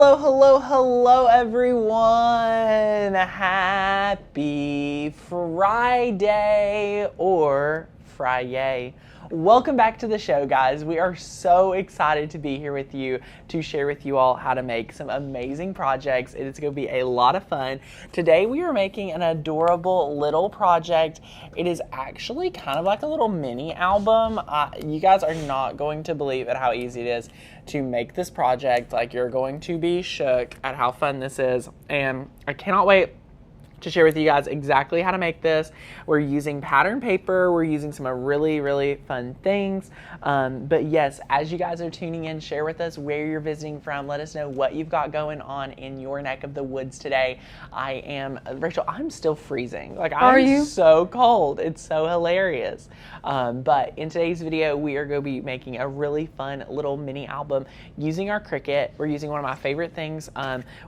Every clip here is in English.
Hello, hello, hello, everyone. Happy Friday or Friday. Welcome back to the show, guys. We are so excited to be here with you to share with you all how to make some amazing projects. It is going to be a lot of fun. Today, we are making an adorable little project. It is actually kind of like a little mini album. You guys are not going to believe at how easy it is to make this project. Like, you're going to be shook at how fun this is, and I cannot wait to share with you guys exactly how to make this. We're using pattern paper. We're using some really, really fun things. But yes, as you guys are tuning in, share with us where you're visiting from. Let us know what you've got going on in your neck of the woods today. Rachel, I'm still freezing. Like, I'm so cold. It's so hilarious. But in today's video, we are going to be making a really fun little mini album using our Cricut. We're using one of my favorite things,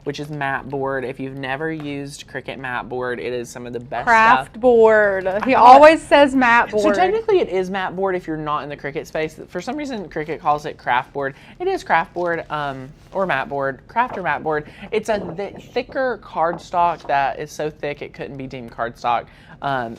which is Matboard. If you've never used Cricut Matboard, it is some of the best craft stuff. Board. He always says Matboard. So technically it is Matboard if you're not in the Cricut space. For some reason Cricut calls it craft board. It is craft board or Matboard, craft or Matboard. It's a thicker cardstock that is so thick it couldn't be deemed cardstock.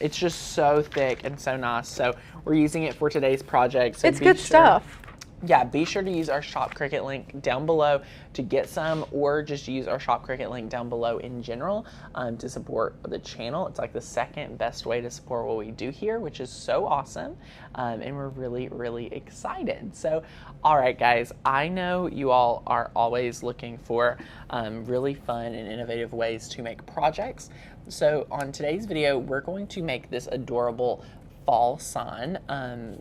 It's just so thick and so nice. So we're using it for today's project. So it's good stuff. Yeah, be sure to use our Shop Cricut link down below to get some, or just use our Shop Cricut link down below in general to support the channel. It's like the second best way to support what we do here, which is so awesome, and we're really, really excited. So, all right, guys, I know you all are always looking for really fun and innovative ways to make projects. So on today's video, we're going to make this adorable fall sign,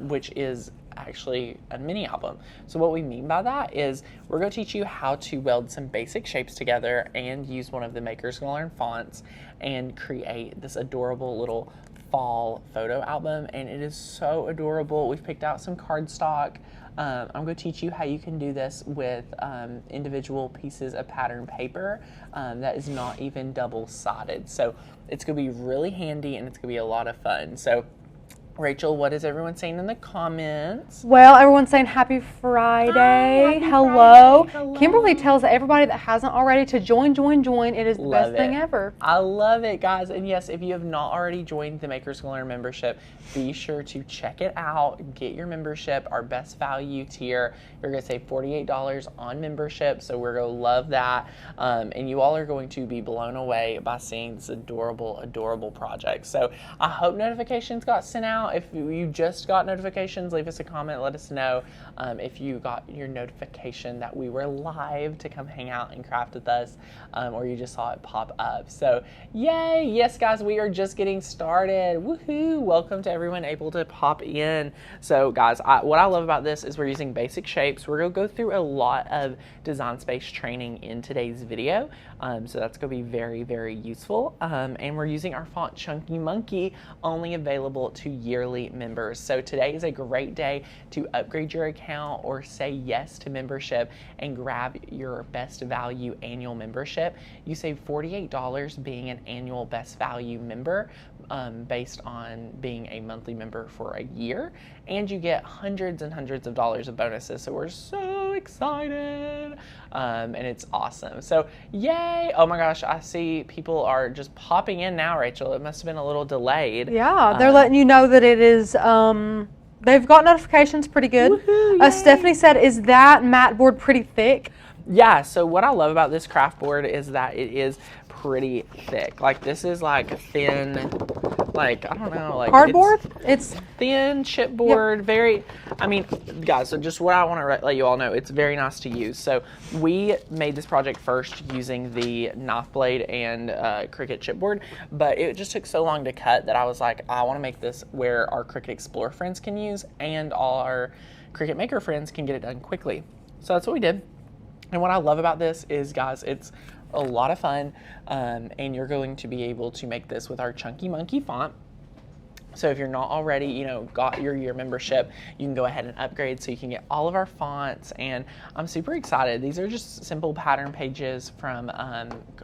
which is actually a mini album. So what we mean by that is we're going to teach you how to weld some basic shapes together and use one of the Maker's Gonna Learn fonts and create this adorable little fall photo album. And it is so adorable. We've picked out some cardstock. I'm going to teach you how you can do this with individual pieces of pattern paper that is not even double-sided. So it's going to be really handy and it's going to be a lot of fun. So Rachel, what is everyone saying in the comments? Well, everyone's saying happy Friday. Hi, Hello. Friday. Kimberly tells everybody that hasn't already to join. It is the best thing ever. I love it, guys. And yes, if you have not already joined the Maker's Gonna Learn membership, be sure to check it out. Get your membership, our best value tier. You're going to save $48 on membership, so we're going to love that. And you all are going to be blown away by seeing this adorable, adorable project. So I hope notifications got sent out. If you just got notifications, leave us a comment. Let us know if you got your notification that we were live to come hang out and craft with us, or you just saw it pop up. So yay! Yes, guys, we are just getting started. Woohoo! Welcome to everyone able to pop in. So guys, what I love about this is we're using basic shapes. We're going to go through a lot of design space training in today's video. So that's going to be very, very useful. And we're using our font Chunky Monkey, only available to yearly members. So today is a great day to upgrade your account or say yes to membership and grab your best value annual membership. You save $48 being an annual best value member based on being a monthly member for a year, and you get hundreds and hundreds of dollars of bonuses. So we're so excited, and it's awesome. So yay! Oh my gosh, I see people are just popping in now, Rachel. It must have been a little delayed. Yeah, they're letting you know that it is, they've got notifications pretty good. Stephanie said, is that Matboard pretty thick? Yeah, so what I love about this craft board is that it is pretty thick. Like, this is like thin, like, I don't know, like cardboard? It's thin chipboard. Yep. Very, I mean, guys, so just what I want to let you all know, it's very nice to use. So we made this project first using the knife blade and Cricut chipboard, but it just took so long to cut that I was like, I want to make this where our Cricut Explorer friends can use and all our Cricut Maker friends can get it done quickly. So that's what we did. And what I love about this is, guys, it's a lot of fun, and you're going to be able to make this with our Chunky Monkey font. So if you're not already, got your year membership, you can go ahead and upgrade so you can get all of our fonts. And I'm super excited. These are just simple pattern pages from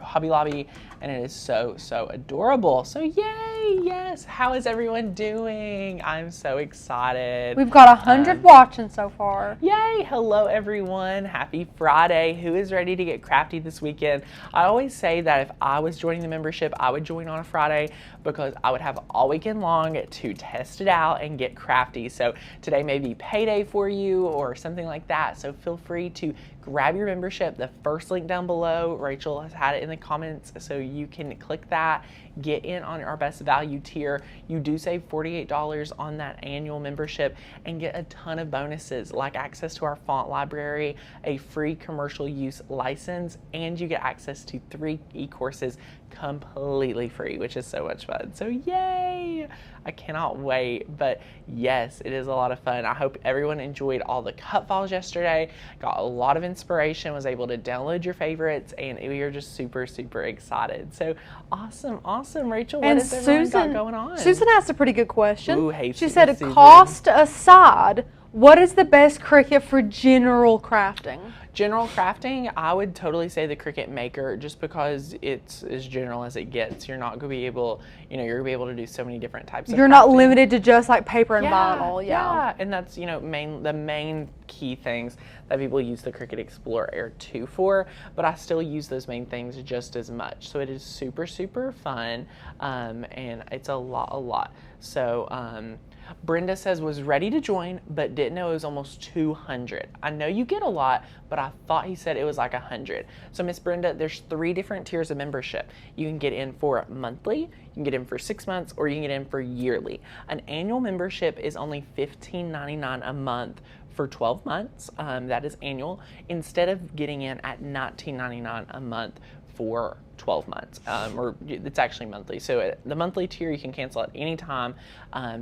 Hobby Lobby, and it is so, so adorable. So yay, yes. How is everyone doing? I'm so excited. We've got 100 watching so far. Yay. Hello, everyone. Happy Friday. Who is ready to get crafty this weekend? I always say that if I was joining the membership, I would join on a Friday because I would have all weekend long to test it out and get crafty. So today may be payday for you or something like that. So feel free to grab your membership. The first link down below, Rachel has had it in the comments, so you can click that, get in on our best value tier. You do save $48 on that annual membership and get a ton of bonuses like access to our font library, a free commercial use license, and you get access to 3 e-courses completely free, which is so much fun. So yay! I cannot wait. But yes, it is a lot of fun. I hope everyone enjoyed all the cut files yesterday, got a lot of inspiration, was able to download your favorites, and we are just super, super excited. So awesome. Rachel, what has everyone got going on? Susan asked a pretty good question. Ooh, hey, she said, Susan. Cost aside, what is the best Cricut for general crafting? General crafting, I would totally say the Cricut Maker, just because it's as general as it gets. You're not going to be able, you're going to be able to do so many different types of You're crafting. not limited to just like paper and vinyl. Yeah, and that's, the main key things that people use the Cricut Explorer Air 2 for, but I still use those main things just as much. So it is super, super fun, and it's a lot. So, Brenda says, was ready to join, but didn't know it was almost 200. I know you get a lot, but I thought he said it was like 100. So Miss Brenda, there's 3 different tiers of membership. You can get in for monthly, you can get in for 6 months, or you can get in for yearly. An annual membership is only $15.99 a month for 12 months. That is annual, instead of getting in at $19.99 a month for 12 months, or it's actually monthly. So the monthly tier, you can cancel at any time.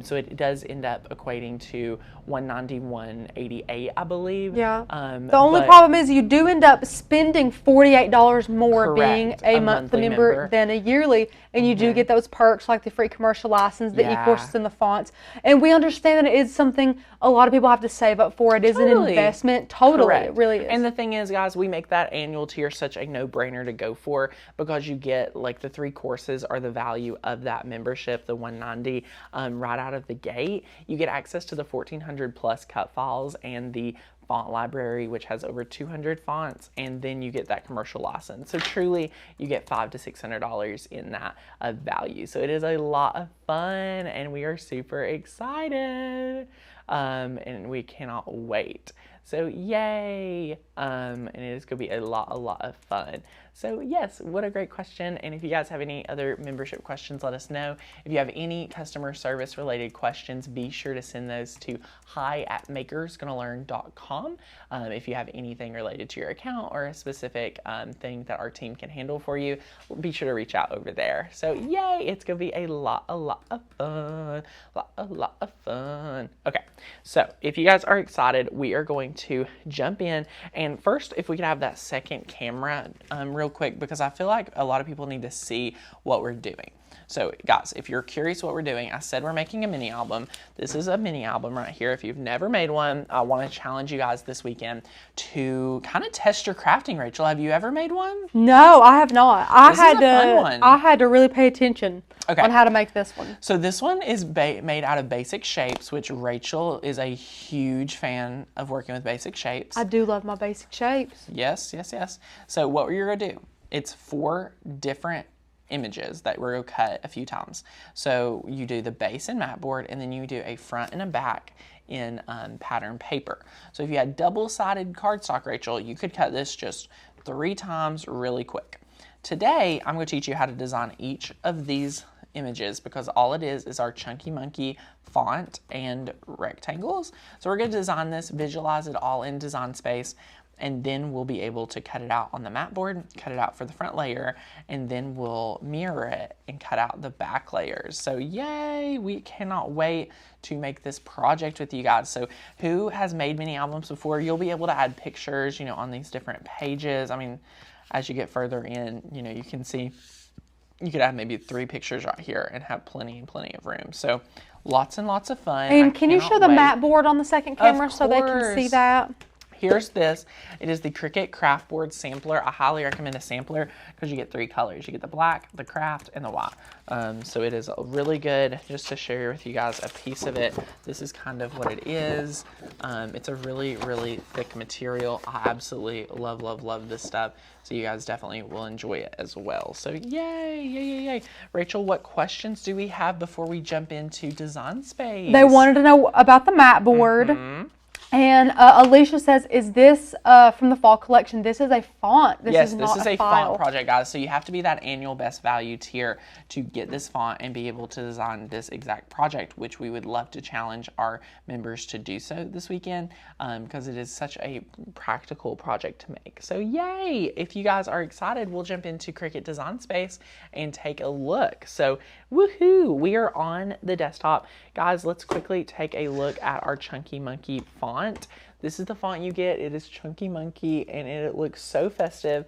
So it does end up equating to $191.88, I believe. Yeah. The only problem is you do end up spending $48 more being a monthly member than a yearly, and you do get those perks like the free commercial license, the e-courses, and the fonts. And we understand that it is something a lot of people have to save up for. It is an investment. It really is. And the thing is, guys, we make that annual tier such a no-brainer to go for, because you get like the 3 courses are the value of that membership, the $190 right out of the gate. You get access to the 1,400 plus cut files and the font library, which has over 200 fonts, and then you get that commercial license. So truly, you get $500 to $600 in that value. So it is a lot of fun, and we are super excited, and we cannot wait. So yay! And it is going to be a lot of fun. So yes, what a great question. And if you guys have any other membership questions, let us know. If you have any customer service related questions, be sure to send those to hi@makersgonnalearn.com. If you have anything related to your account or a specific thing that our team can handle for you, be sure to reach out over there. So yay, it's going to be a lot of fun. A lot of fun. Okay, so if you guys are excited, we are going to jump in. And first, if we could have that second camera real quick, because I feel like a lot of people need to see what we're doing. So guys, if you're curious what we're doing, I said we're making a mini album. This is a mini album right here. If you've never made one, I want to challenge you guys this weekend to kind of test your crafting. Rachel, have you ever made one? No, I have not. I had to really pay attention on how to make this one. So this one is made out of basic shapes, which Rachel is a huge fan of working with basic shapes. I do love my basic shapes. Yes. So what you're going to do, it's 4 different images that we're going to cut a few times. So you do the base in Matboard, and then you do a front and a back in pattern paper. So if you had double-sided cardstock, Rachel, you could cut this just 3 times really quick. Today, I'm going to teach you how to design each of these images, because all it is our Chunky Monkey font and rectangles. So we're going to design this, visualize it all in Design Space, and then we'll be able to cut it out on the Matboard, cut it out for the front layer, and then we'll mirror it and cut out the back layers. So yay, we cannot wait to make this project with you guys. So who has made mini albums before? You'll be able to add pictures, on these different pages. I mean, as you get further in, you can see, you could add maybe 3 pictures right here and have plenty of room. So Lots and lots of fun. And can you show the Matboard on the second camera so they can see that? Here's this. It is the Cricut Craft Board Sampler. I highly recommend a sampler because you get 3 colors. You get the black, the craft, and the white. So it is really good. Just to share with you guys a piece of it. This is kind of what it is. It's a really, really thick material. I absolutely love, love, love this stuff. So you guys definitely will enjoy it as well. So yay, yay, yay, yay. Rachel, what questions do we have before we jump into Design Space? They wanted to know about the Matboard. And Alicia says, is this from the fall collection? This is a font. This is a font project, guys. So you have to be that annual best value tier to get this font and be able to design this exact project, which we would love to challenge our members to do so this weekend because it is such a practical project to make. So yay! If you guys are excited, we'll jump into Cricut Design Space and take a look. So woohoo! We are on the desktop. Guys, let's quickly take a look at our Chunky Monkey font. This is the font you get. It is Chunky Monkey, and it looks so festive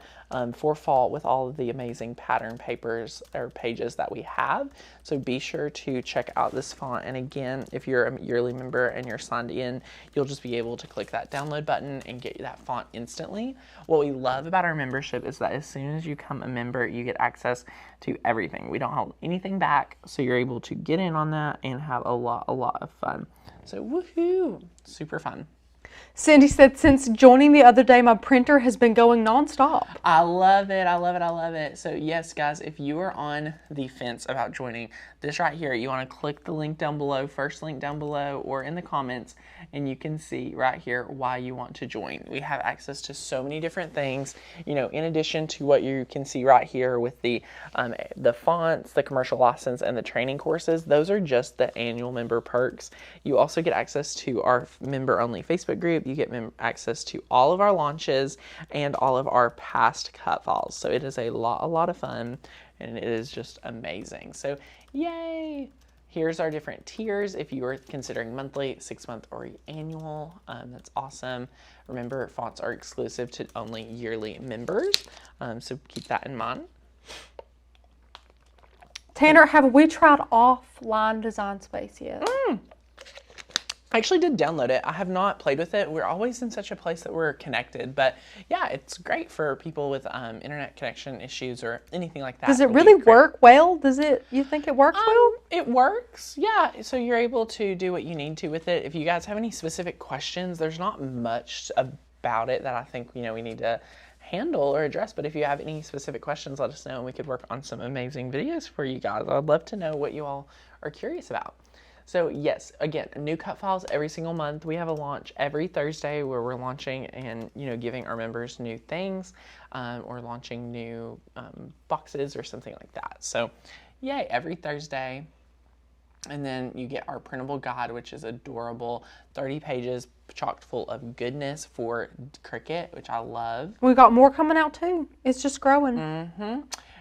for fall with all of the amazing pattern papers or pages that we have. So be sure to check out this font. And again, if you're a yearly member and you're signed in, you'll just be able to click that download button and get that font instantly. What we love about our membership is that as soon as you become a member, you get access to everything. We don't hold anything back, so you're able to get in on that and have a lot of fun. So woohoo, super fun. Cindy said, since joining the other day, my printer has been going nonstop. I love it. I love it. I love it. So yes, guys, if you are on the fence about joining, this right here, you want to click the link down below, first link down below or in the comments, and you can see right here why you want to join. We have access to so many different things, you know, in addition to what you can see right here with the fonts, the commercial license, and the training courses. Those are just the annual member perks. You also get access to our member-only Facebook group. You get access to all of our launches and all of our past cut files. So it is a lot of fun, and it is just amazing. So yay! Here's our different tiers if you are considering monthly, 6-month, or annual. That's awesome. Remember, fonts are exclusive to only yearly members, so keep that in mind. Tanner, have we tried offline Design Space yet? I actually did download it. I have not played with it. We're always in such a place that we're connected, but yeah, it's great for people with internet connection issues or anything like that. Does it really work well? You think it works well? It works, yeah. So you're able to do what you need to with it. If you guys have any specific questions, there's not much about it that I think, you know, we need to handle or address, but if you have any specific questions, let us know and we could work on some amazing videos for you guys. I'd love to know what you all are curious about. So yes, again, new cut files every single month. We have a launch every Thursday where we're launching and, you know, giving our members new things or launching new boxes or something like that. So yay, every Thursday. And then you get our printable guide, which is adorable, 30 pages chocked full of goodness for Cricut, which I love. We got more coming out too. It's just growing.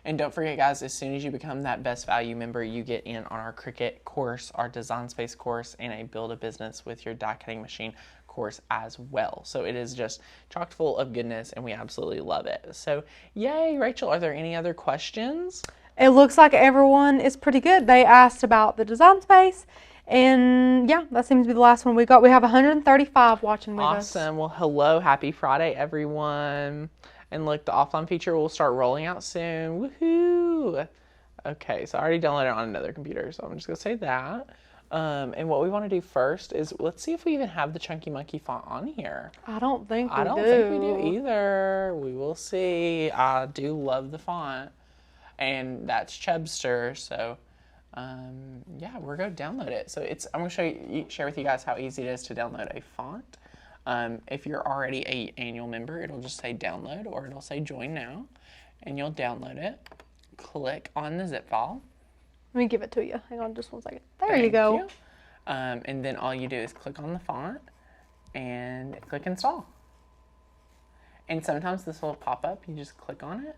And don't forget, guys, as soon as you become that best value member, you get in on our Cricut course, our Design Space course, and a Build a Business with Your Die Cutting Machine course as well. So it is just chocked full of goodness, and we absolutely love it. So yay, Rachel, are there any other questions? It looks like everyone is pretty good. They asked about the Design Space, and yeah, that seems to be the last one we got. We have 135 watching with us. Awesome. Well, hello. Happy Friday, everyone. And look, the offline feature will start rolling out soon. Woohoo! Okay, so I already downloaded it on another computer, so I'm just going to say that. And what we want to do first is, let's see if we even have the Chunky Monkey font on here. I don't think we do. I don't think we do either. We will see. I do love the font. And that's Chubster, so yeah, we're going to download it. So I'm going to share with you guys how easy it is to download a font. If you're already an annual member, it'll just say download or it'll say join now, and you'll download it. Click on the zip file. Let me give it to you. Hang on just one second. There you go. Thank you. And then all you do is click on the font and click install. And sometimes this will pop up. You just click on it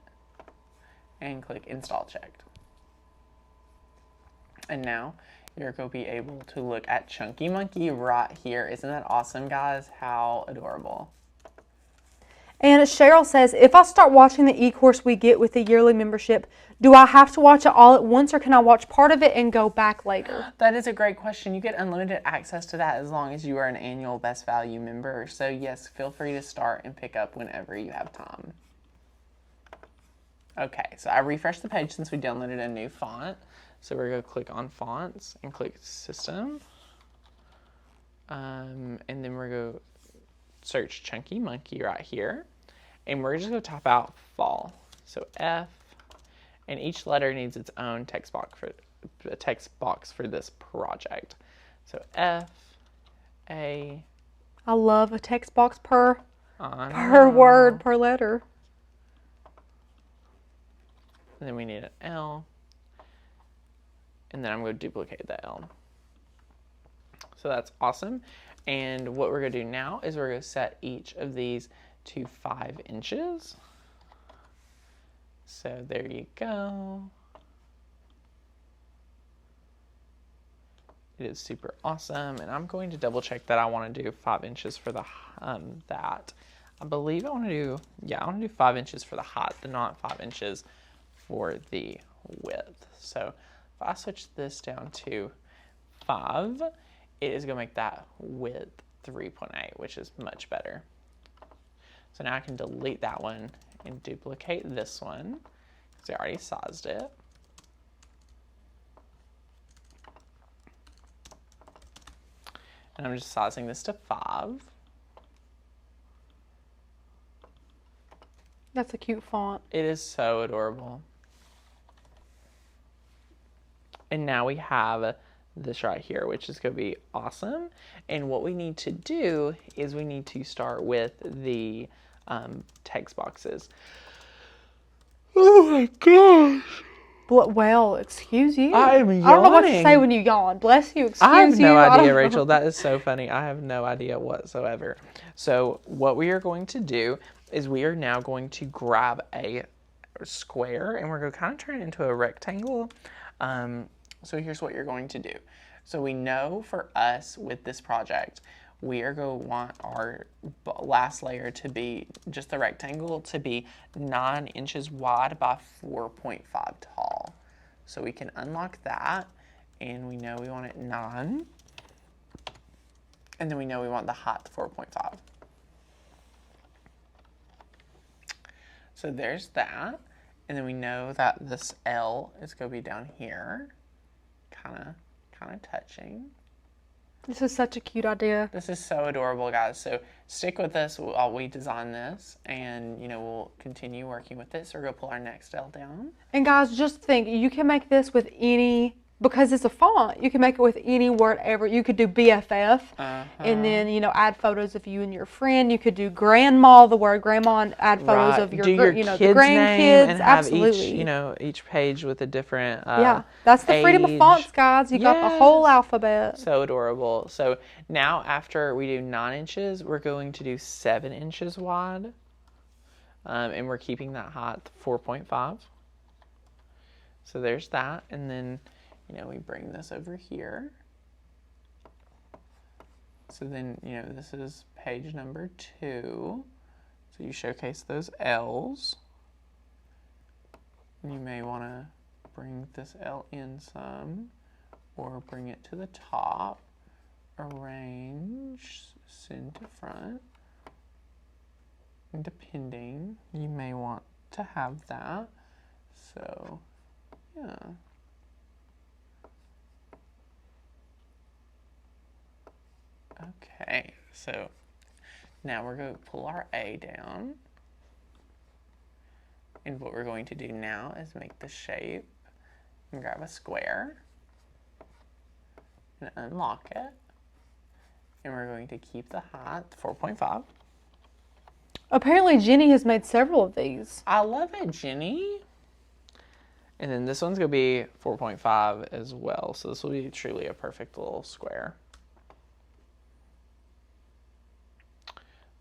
and click install checked. And now you're going to be able to look at Chunky Monkey right here. Isn't that awesome, guys? How adorable. And Cheryl says, if I start watching the e-course we get with the yearly membership, do I have to watch it all at once, or can I watch part of it and go back later? That is a great question. You get unlimited access to that as long as you are an annual Best Value member. So yes, feel free to start and pick up whenever you have time. Okay, so I refreshed the page since we downloaded a new font. So we're going to click on Fonts and click System. And then we're going to search Chunky Monkey right here. And we're just going to type out fall. So F, and each letter needs its own text box for this project. So F, A. I love a text box per word, per letter. And then we need an L. And then I'm going to duplicate that L. So that's awesome. And what we're going to do now is we're going to set each of these to 5 inches. So there you go. It is super awesome. And I'm going to double check that I want to do 5 inches for the that. I believe I want to do, I want to do 5 inches for the height, but not 5 inches for the width. So if I switch this down to 5, it is going to make that width 3.8, which is much better. So now I can delete that one and duplicate this one because I already sized it. And I'm just sizing this to 5. That's a cute font. It is so adorable. And now we have this right here, which is going to be awesome. And what we need to do is we need to start with the text boxes. Oh my gosh. Well, excuse you. I'm yawning. I don't know what to say when you yawn. Bless you, excuse you. I have no idea, Rachel. That is so funny. I have no idea whatsoever. So what we are going to do is we are now going to grab a square and we're going to kind of turn it into a rectangle. So here's what you're going to do. So we know for us with this project, we are going to want our last layer to be, just the rectangle, to be 9 inches wide by 4.5 tall. So we can unlock that, and we know we want it 9. And then we know we want the height 4.5. So there's that. And then we know that this L is going to be down here, kind of touching. This is such a cute idea. This is so adorable, guys. So stick with us while we design this, and we'll continue working with it. So we're gonna pull our next L down. And guys, just think, you can make this with any, because it's a font, you can make it with any word ever. You could do BFF, and then add photos of you and your friend. You could do grandma, the word grandma, and add photos of your kid's the grandkids. and have absolutely. each page with a different that's the freedom of fonts, guys. You got the whole alphabet. So adorable. So now after we do 9 inches, we're going to do 7 inches wide, and we're keeping that height 4.5. So there's that, and then we bring this over here. So then, this is page number 2. So you showcase those L's. And you may want to bring this L in some, or bring it to the top. Arrange, send to front. And depending, you may want to have that. So, yeah. Okay, so now we're going to pull our A down. And what we're going to do now is make the shape and grab a square and unlock it. And we're going to keep the height 4.5. Apparently Jenny has made several of these. I love it, Jenny. And then this one's going to be 4.5 as well. So this will be truly a perfect little square.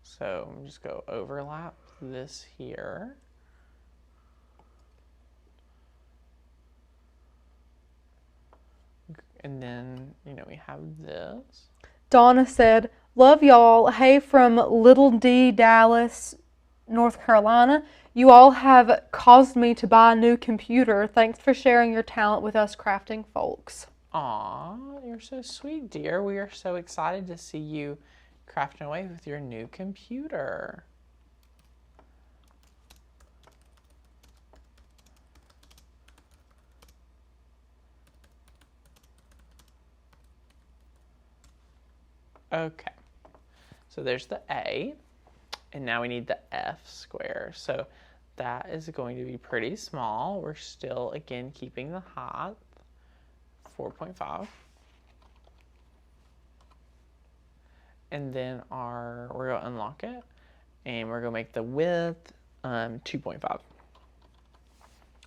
So I'm just going to overlap this here. And then, we have this. Donna said, love y'all. Hey from Little D, Dallas. North Carolina. You all have caused me to buy a new computer. Thanks for sharing your talent with us crafting folks. Aw, you're so sweet, dear. We are so excited to see you crafting away with your new computer. Okay, so there's the A, and now we need the F square. So that is going to be pretty small. We're still, again, keeping the height, 4.5. And then we're going to unlock it, and we're going to make the width 2.5.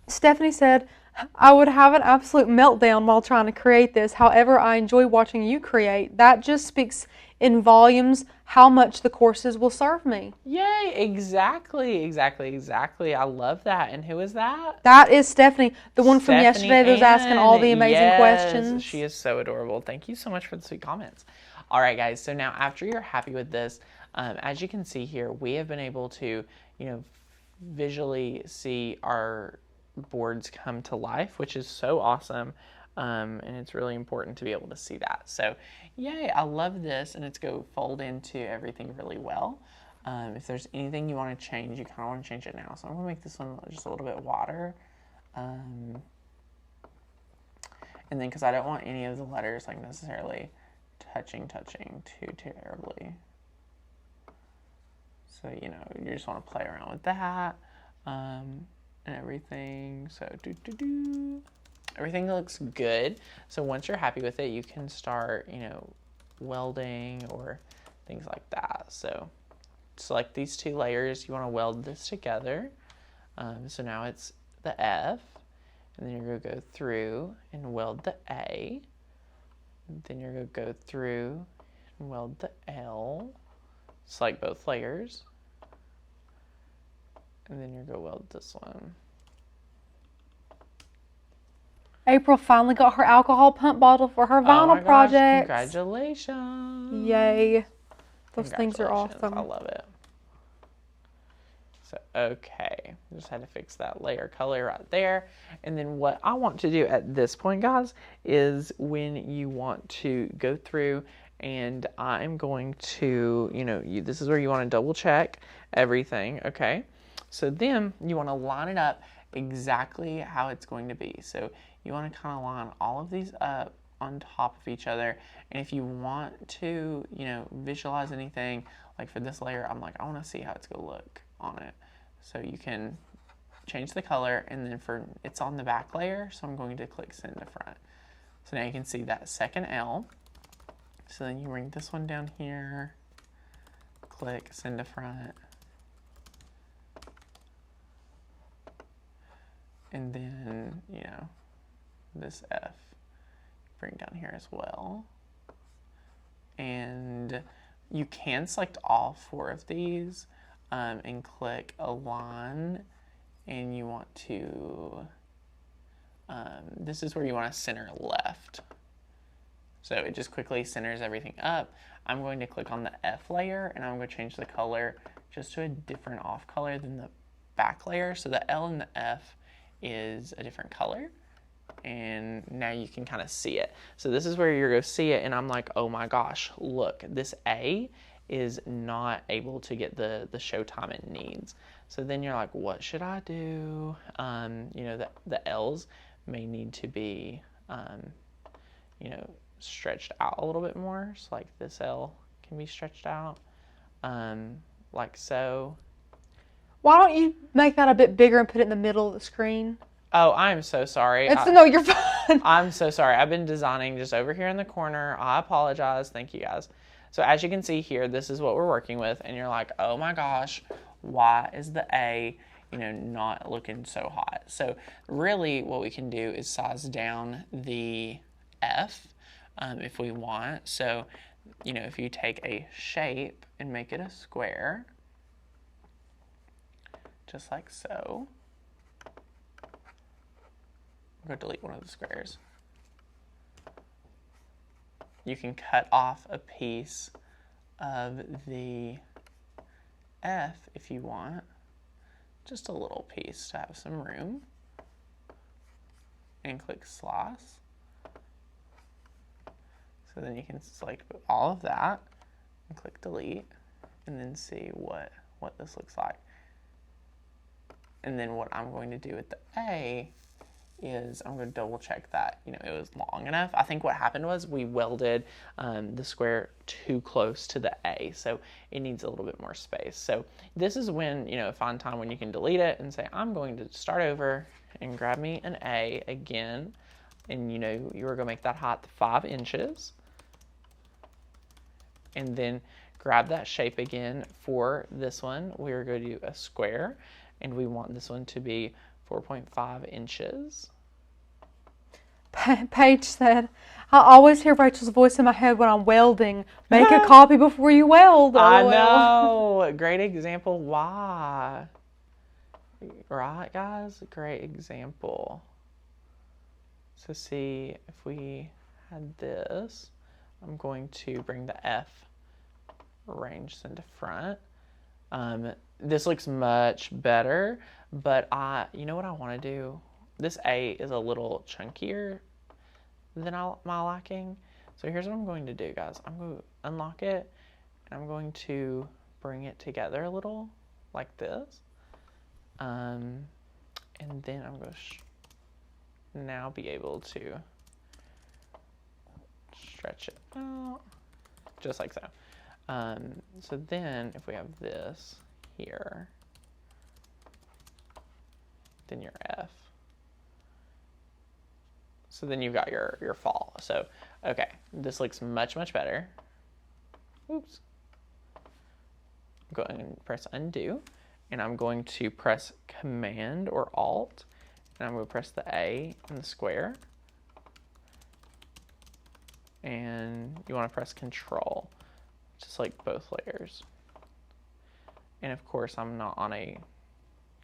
Stephanie said, I would have an absolute meltdown while trying to create this. However, I enjoy watching you create. That just speaks in volumes how much the courses will serve me. Yay, exactly. I love that. And who is that? That is Stephanie, the one from yesterday that was asking all the amazing questions. She is so adorable. Thank you so much for the sweet comments. All right, guys, so now after you're happy with this, as you can see here, we have been able to, visually see our boards come to life, which is so awesome. And it's really important to be able to see that. So yay, I love this, and it's going to fold into everything really well. If there's anything you want to change, you kind of want to change it now. So I'm going to make this one just a little bit wider. And then because I don't want any of the letters like necessarily touching too terribly. So, you just want to play around with that and everything. So everything looks good. So once you're happy with it, you can start, welding or things like that. So select these two layers. You want to weld this together. So now it's the F, and then you're going to go through and weld the A. And then you're going to go through and weld the L. Select both layers. And then you're going to weld this one. April finally got her alcohol pump bottle for her vinyl project. Congratulations. Yay. Those things are awesome. I love it. So, okay. Just had to fix that layer color right there. And then what I want to do at this point, guys, is when you want to go through, and I'm going to, this is where you want to double check everything, okay? So then you want to line it up exactly how it's going to be. So you want to kind of line all of these up on top of each other. And if you want to, visualize anything, like for this layer, I'm like, I want to see how it's going to look on it. So you can change the color, and then it's on the back layer, so I'm going to click send to front. So now you can see that second L. So then you bring this one down here, click send to front. And then, this F, bring down here as well. And you can select all 4 of these and click align, and you want to, this is where you want to center left. So it just quickly centers everything up. I'm going to click on the F layer, and I'm going to change the color just to a different off color than the back layer. So the L and the F is a different color, and now you can kind of see it. So this is where you're going to see it, and I'm like, oh my gosh, look, this A is not able to get the showtime it needs. So then you're like, what should I do? The L's may need to be, stretched out a little bit more. So like this L can be stretched out, like so. Why don't you make that a bit bigger and put it in the middle of the screen? Oh, I'm so sorry. No, you're fine. I'm so sorry. I've been designing just over here in the corner. I apologize. Thank you, guys. So as you can see here, this is what we're working with. And you're like, oh my gosh, why is the A, not looking so hot? So really what we can do is size down the F if we want. So, if you take a shape and make it a square, just like so. I'm going to delete one of the squares. You can cut off a piece of the F if you want. just a little piece to have some room. And click slice. So then you can select all of that and click delete and then see what this looks like. And then what I'm going to do with the A is I'm going to double check that, you know, it was long enough. I think what happened was we welded the square too close to the A, so it needs a little bit more space. So this is when, you know, find time when you can delete it and say, I'm going to start over and grab me an A again. And you know, you were going to make that height 5 inches. And then grab that shape again for this one. We are going to do a square, and we want this one to be 4.5 inches. Paige said, I always hear Rachel's voice in my head when I'm welding. Make a copy before you weld. I know. Great example. Why? Right, guys? Great example. So see, if we had this, I'm going to bring the F arranged into front. This looks much better, but you know what I want to do? This A is a little chunkier than my liking. So here's what I'm going to do, guys. I'm going to unlock it, and I'm going to bring it together a little, like this. And then I'm going to now be able to stretch it out, just like so. So then if we have this here, then your F. So then you've got your fall. So, okay, this looks much, much better. Oops. I'm going to press undo, and I'm going to press Command or Alt, and I'm going to press the A and the square. And you want to press Control, just like both layers. And of course, I'm not on a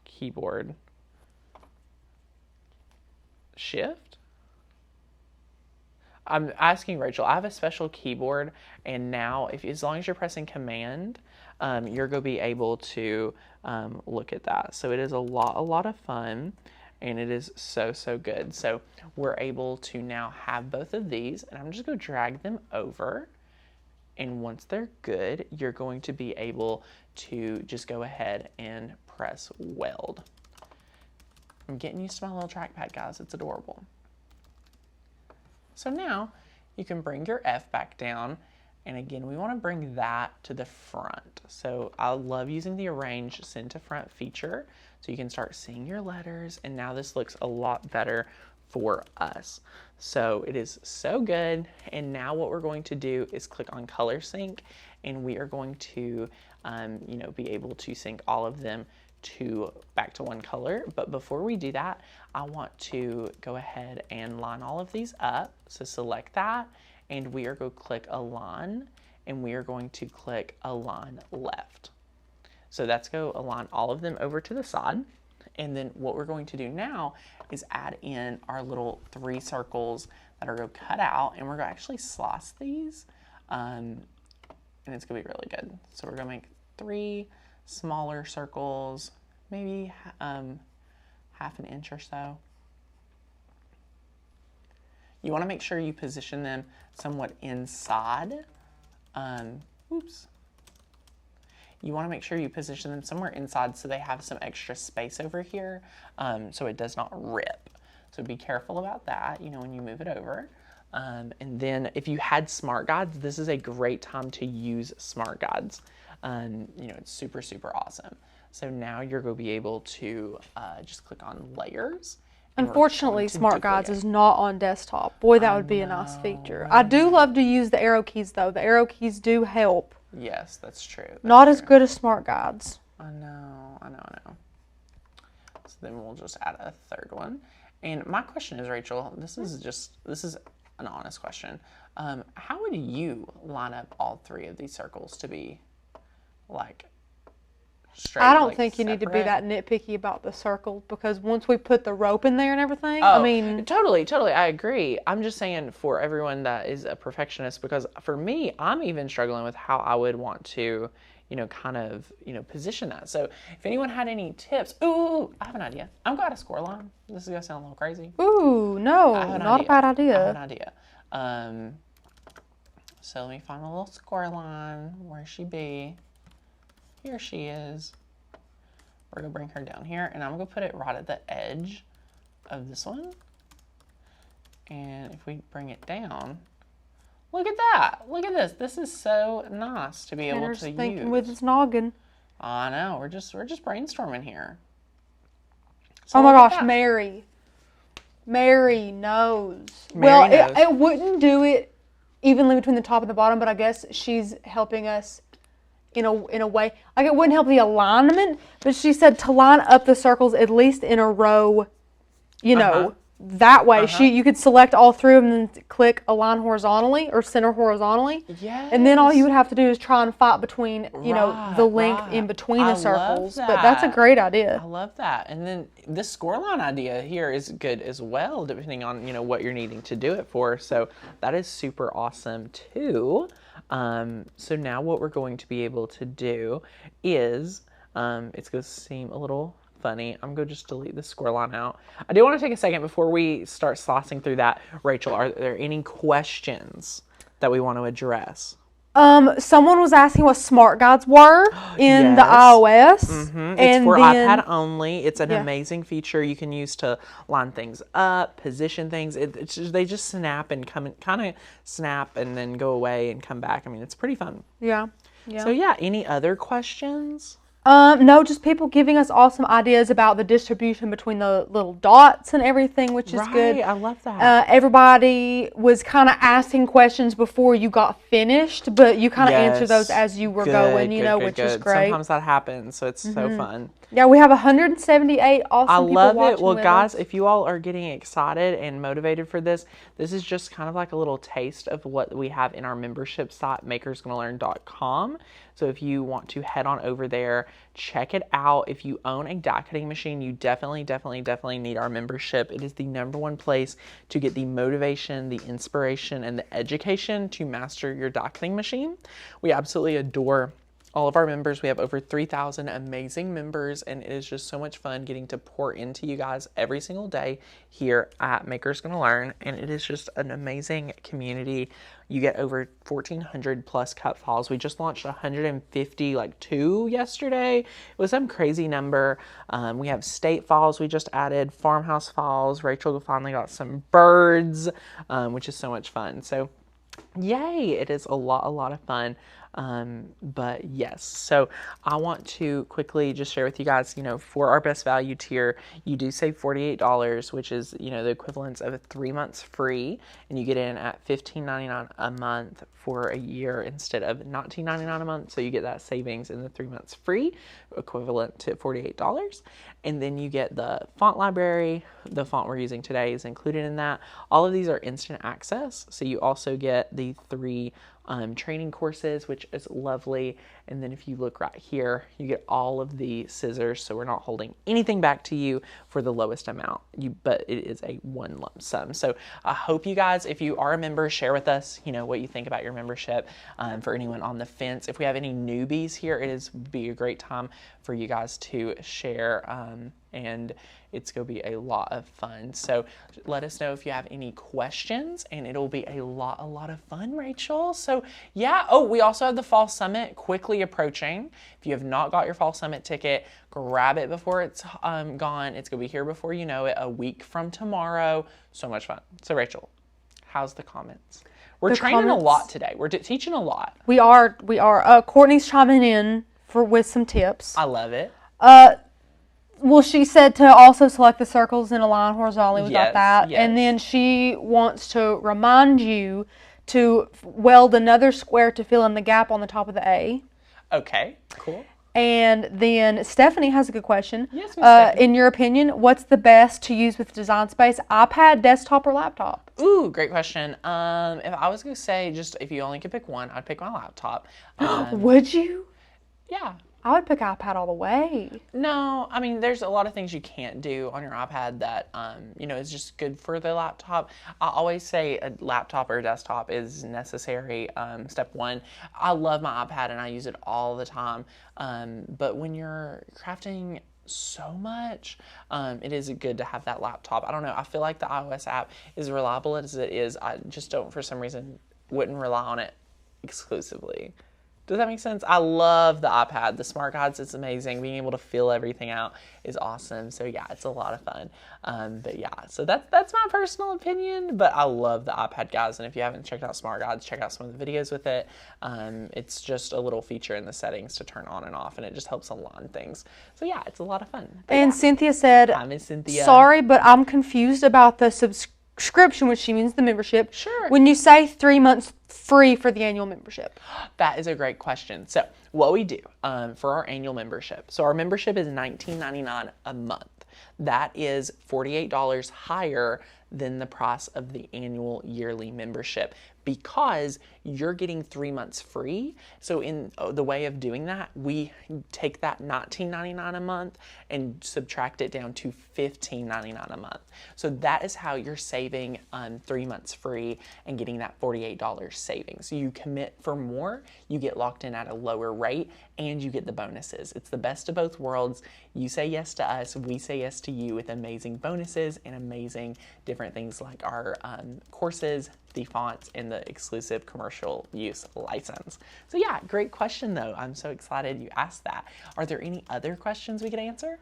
keyboard. Shift. I'm asking Rachel, I have a special keyboard, and now as long as you're pressing Command, you're going to be able to look at that. So it is a lot of fun, and it is so good. So we're able to now have both of these, and I'm just going to drag them over. And once they're good, you're going to be able to just go ahead and press weld. I'm getting used to my little trackpad, guys. It's adorable. So now you can bring your F back down. And again, we want to bring that to the front. So I love using the Arrange Send to Front feature. So you can start seeing your letters. And now this looks a lot better for us. So it is so good. And now what we're going to do is click on Color Sync. And we are going to, be able to sync all of them back to one color. But before we do that, I want to go ahead and line all of these up. So select that, and we are going to click Align, and we are going to click Align Left. So that's go align all of them over to the side. And then what we're going to do now is add in our little 3 circles that are going to cut out, and we're going to actually slice these, and it's going to be really good. So we're going to make 3 smaller circles, maybe half an inch or so. You want to make sure you position them somewhat inside. You want to make sure you position them somewhere inside so they have some extra space over here, so it does not rip. So be careful about that, when you move it over. And then if you had smart guides, this is a great time to use smart guides. It's super awesome. So now you're going to be able to just click on layers. Unfortunately, Smart Guides is not on desktop. Boy, that would be a nice feature. I do love to use the arrow keys, though. The arrow keys do help. Yes, that's true. Not as good as Smart Guides. I know. So then we'll just add a 3rd one. And my question is, Rachel, this is an honest question. How would you line up all 3 of these circles to be straight? I don't think you need to be that nitpicky about the circle, because once we put the rope in there and everything, Totally, I agree. I'm just saying for everyone that is a perfectionist, because for me, I'm even struggling with how I would want to, kind of, position that. So if anyone had any tips, ooh, I have an idea. I'm going to score line. This is going to sound a little crazy. Ooh, no, not a bad idea. I have an idea. So let me find a little score line. Where she be? Here she is. We're going to bring her down here, and I'm going to put it right at the edge of this one. And if we bring it down, look at that. Look at this. This is so nice to be able to use. With his noggin. I know. We're just brainstorming here. So oh my gosh, Mary. Mary knows. Mary knows. It wouldn't do it evenly between the top and the bottom, but I guess she's helping us in a way. Like, it wouldn't help the alignment, but she said to line up the circles at least in a row, that way. You could select all three of them and then click align horizontally or center horizontally. Yes. And then all you would have to do is try and fight between, the length in between the circles. But that's a great idea. I love that. And then this scoreline idea here is good as well, depending on, what you're needing to do it for. So that is super awesome too. So now what we're going to be able to do is, it's going to seem a little funny. I'm going to just delete the score line out. I do want to take a second before we start slicing through that. Rachel, are there any questions that we want to address? Someone was asking what smart guides were in the iOS. Mm-hmm. It's for iPad only. It's an amazing feature you can use to line things up, position things. They just snap and kind of snap and then go away and come back. I mean, it's pretty fun. Yeah. So any other questions? No, just people giving us awesome ideas about the distribution between the little dots and everything, which is good. I love that. Everybody was kind of asking questions before you got finished, but you kind of answered those as you were going, which is great. Sometimes that happens, so it's so fun. Yeah, we have 178 awesome people watching. I love it. Well, guys, if you all are getting excited and motivated for this is just kind of like a little taste of what we have in our membership site, makersgonnalearn.com. So if you want to head on over there, check it out. If you own a die cutting machine, you definitely need our membership. It is the #1 place to get the motivation, the inspiration, and the education to master your die cutting machine. We absolutely adore all of our members. We have over 3,000 amazing members, and it is just so much fun getting to pour into you guys every single day here at Makers Gonna Learn, and it is just an amazing community. You get over 1,400 plus cut files. We just launched 150, like 2 yesterday. It was some crazy number. We have state files we just added, farmhouse files. Rachel finally got some birds, which is so much fun. So yay, it is a lot of fun. But yes, so I want to quickly just share with you guys, for our best value tier, you do save $48, which is, the equivalent of 3 months free, and you get in at $15.99 a month for a year instead of $19.99 a month. So you get that savings in the 3 months free, equivalent to $48. And then you get the font library. The font we're using today is included in that. All of these are instant access. So you also get the 3 training courses, which is lovely. And then if you look right here, you get all of the scissors. So we're not holding anything back to you for the lowest amount, but it is a one lump sum. So I hope you guys, if you are a member, share with us, what you think about your membership. For anyone on the fence, if we have any newbies here, it is be a great time for you guys to share, and it's going to be a lot of fun. So let us know if you have any questions, and it'll be a lot of fun, Rachel. So yeah. Oh, we also have the Fall Summit quickly approaching. If you have not got your Fall Summit ticket, grab it before it's gone. It's going to be here before you know it, a week from tomorrow. So much fun. So Rachel, how's the comments? We're training a lot today. We're teaching a lot. We are. Courtney's chiming in with some tips. I love it. Well, she said to also select the circles and align horizontally. We got that. Yes. And then she wants to remind you to weld another square to fill in the gap on the top of the A. Okay, cool. And then Stephanie has a good question. Yes, Ms. Stephanie. In your opinion, what's the best to use with Design Space, iPad, desktop, or laptop? Ooh, great question. If I was going to say, just if you only could pick one, I'd pick my laptop. Would you? Yeah. I would pick iPad all the way. No, I mean, there's a lot of things you can't do on your iPad that, is just good for the laptop. I always say a laptop or a desktop is necessary. Step one, I love my iPad and I use it all the time. But when you're crafting so much, it is good to have that laptop. I don't know. I feel like the iOS app, as reliable as it is, I just don't, for some reason, wouldn't rely on it exclusively. Does that make sense? I love the iPad. The smart guides, it's amazing. Being able to fill everything out is awesome. So yeah, it's a lot of fun. But yeah, so that's my personal opinion, but I love the iPad, guys. And if you haven't checked out smart guides, check out some of the videos with it. It's just a little feature in the settings to turn on and off, and it just helps align things. So yeah, it's a lot of fun. But and yeah. Cynthia said, Hi, Miss Cynthia. Sorry, but I'm confused about the subscription, which she means the membership. Sure. When you say 3 months free for the annual membership. That is a great question. So what we do for our annual membership. So our membership is $19.99 a month. That is $48 higher than the price of the annual yearly membership because you're getting 3 months free. So in the way of doing that, we take that $19.99 a month and subtract it down to $15.99 a month. So that is how you're saving 3 months free and getting that $48 savings. So you commit for more, you get locked in at a lower rate, and you get the bonuses. It's the best of both worlds. You say yes to us, we say yes to you with amazing bonuses and amazing different things like our courses, the fonts, and the exclusive commercial use license. So yeah, great question though. I'm so excited you asked that. Are there any other questions we could answer?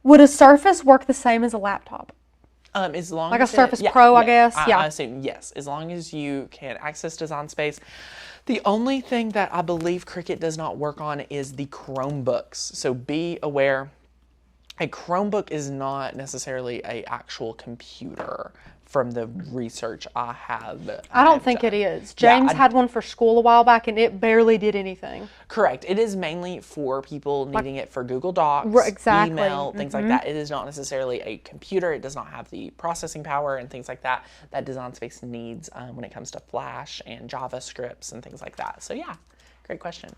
Would a Surface work the same as a laptop? As long like as a Surface Pro, I guess. I assume yes, as long as you can access Design Space. The only thing that I believe Cricut does not work on is the Chromebooks. So be aware, a Chromebook is not necessarily an actual computer from the research I have. I don't think it is. James had one for school a while back and it barely did anything. Correct. It is mainly for people needing it for Google Docs, email, things like that. It is not necessarily a computer. It does not have the processing power and things like that that Design Space needs when it comes to Flash and JavaScripts and things like that. So yeah, great question.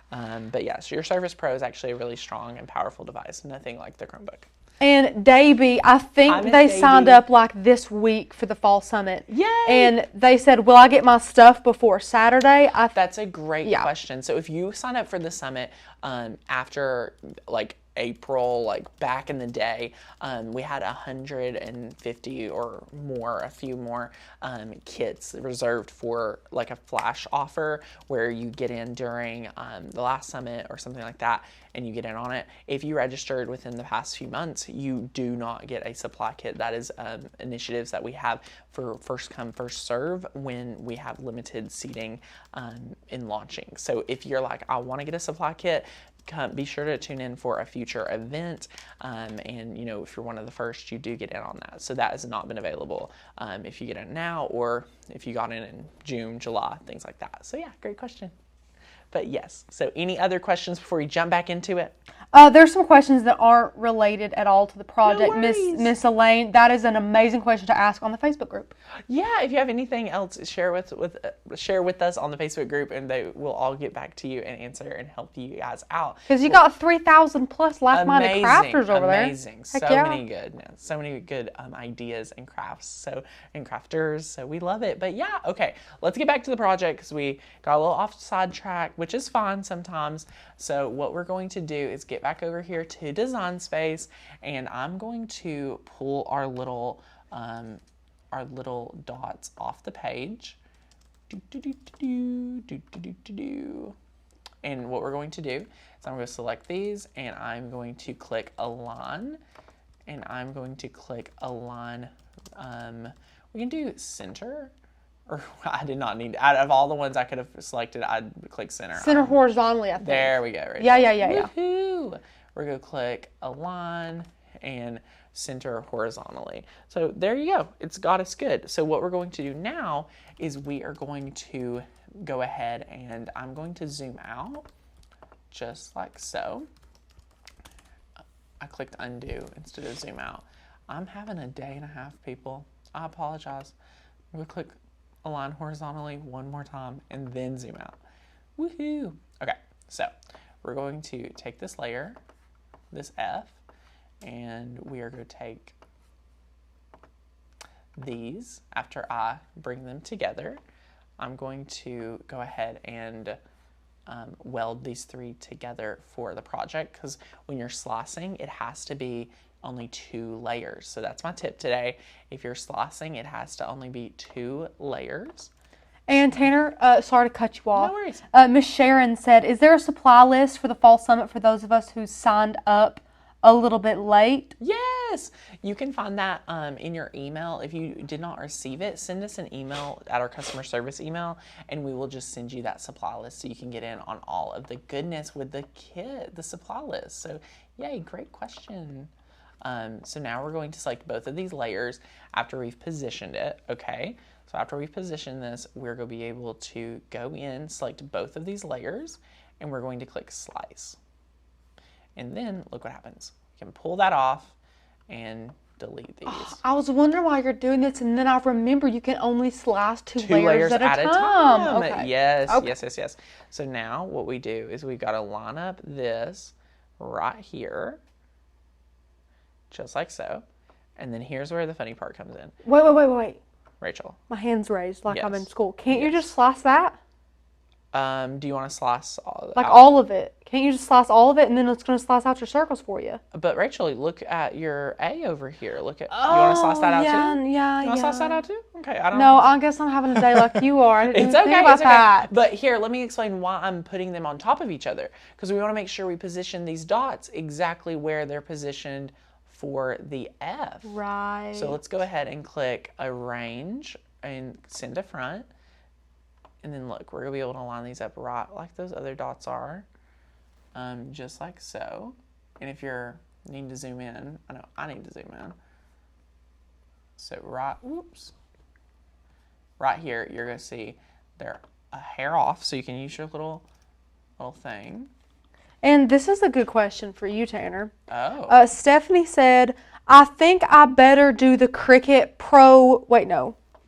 But yeah, so your Surface Pro is actually a really strong and powerful device. Nothing like the Chromebook. And Davey, I think they signed up like this week for the Fall Summit. Yay! And they said, will I get my stuff before Saturday? That's a great question. So if you sign up for the summit after like April, like back in the day, we had 150 or more, a few more kits reserved for like a flash offer where you get in during the last summit or something like that, and you get in on it. If you registered within the past few months, you do not get a supply kit. That is initiatives that we have for first come, first serve when we have limited seating in launching. So if you're like, I want to get a supply kit, be sure to tune in for a future event, and you know, if you're one of the first, you do get in on that. So that has not been available if you get in now or if you got in June, July, things like that. So yeah, great question. But yes, so any other questions before we jump back into it? There's some questions that aren't related at all to the project, Miss Elaine. That is an amazing question to ask on the Facebook group. Yeah, if you have anything else, share with us on the Facebook group, and they will all get back to you and answer and help you guys out. Because you got 3,000 plus like-minded crafters over there. Amazing, so many good ideas and crafts, and crafters. So we love it. But yeah, okay, let's get back to the project because we got a little off sidetrack, which is fine sometimes. So what we're going to do is get back over here to Design Space, and I'm going to pull our little dots off the page. And what we're going to do is I'm going to select these, and I'm going to click Align, and I'm going to click Align. We can do Center. Or I did not need, out of all the ones I could have selected, I'd click Center. Center horizontally, I think. There we go. Right. Yeah. Woohoo! We're going to click Align and Center horizontally. So there you go. It's got us good. So what we're going to do now is we are going to go ahead and I'm going to zoom out just like so. I clicked undo instead of zoom out. I'm having a day and a half, people. I apologize. I'm going to click Align horizontally one more time and then zoom out. Woohoo! Okay, so we're going to take this layer, this F, and we are going to take these. After I bring them together, I'm going to go ahead and weld these 3 together for the project, because when you're slicing, it has to be only 2 layers. So that's my tip today. If you're slicing, it has to only be 2 layers. And Tanner, sorry to cut you off. No worries. Miss Sharon said, is there a supply list for the Fall Summit for those of us who signed up a little bit late? Yes, you can find that in your email. If you did not receive it, send us an email at our customer service email, and we will just send you that supply list so you can get in on all of the goodness with the kit, the supply list. So yay, great question. So now we're going to select both of these layers after we've positioned it, okay? So after we've positioned this, we're going to be able to go in, select both of these layers, and we're going to click slice. And then look what happens. You can pull that off and delete these. Oh, I was wondering why you're doing this, and then I remember you can only slice two layers at a time. Okay. Yes, okay. Yes. So now what we do is we've got to line up this right here, just like so. And then here's where the funny part comes in. Wait. Rachel. My hand's raised like yes. I'm in school. Can't you just slice that? Do you want to slice all of it? Can't you just slice all of it, and then it's going to slice out your circles for you? But Rachel, look at your A over here. Look at. You want to slice that out too? Yeah. You want to slice that out too? Okay, I don't. No, I guess I'm having a day like you are. I didn't it's think about that. But here, let me explain why I'm putting them on top of each other, because we want to make sure we position these dots exactly where they're positioned for the F. Right. So let's go ahead and click Arrange and Send to Front. And then look, we're going to be able to line these up right like those other dots are. Just like so. And if you need to zoom in, I know I need to zoom in. So right here, you're going to see they're a hair off, so you can use your little thing. And this is a good question for you, Tanner. Oh. Stephanie said, I think I better do the Cricut Pro,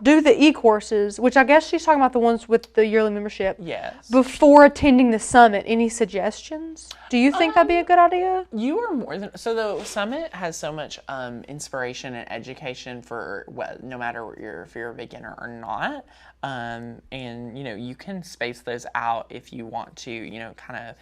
do the e-courses, which I guess she's talking about the ones with the yearly membership. Yes. Before attending the summit. Any suggestions? Do you think that'd be a good idea? You are more than... So the summit has so much inspiration and education for no matter if you're a beginner or not. And, you can space those out if you want to, kind of,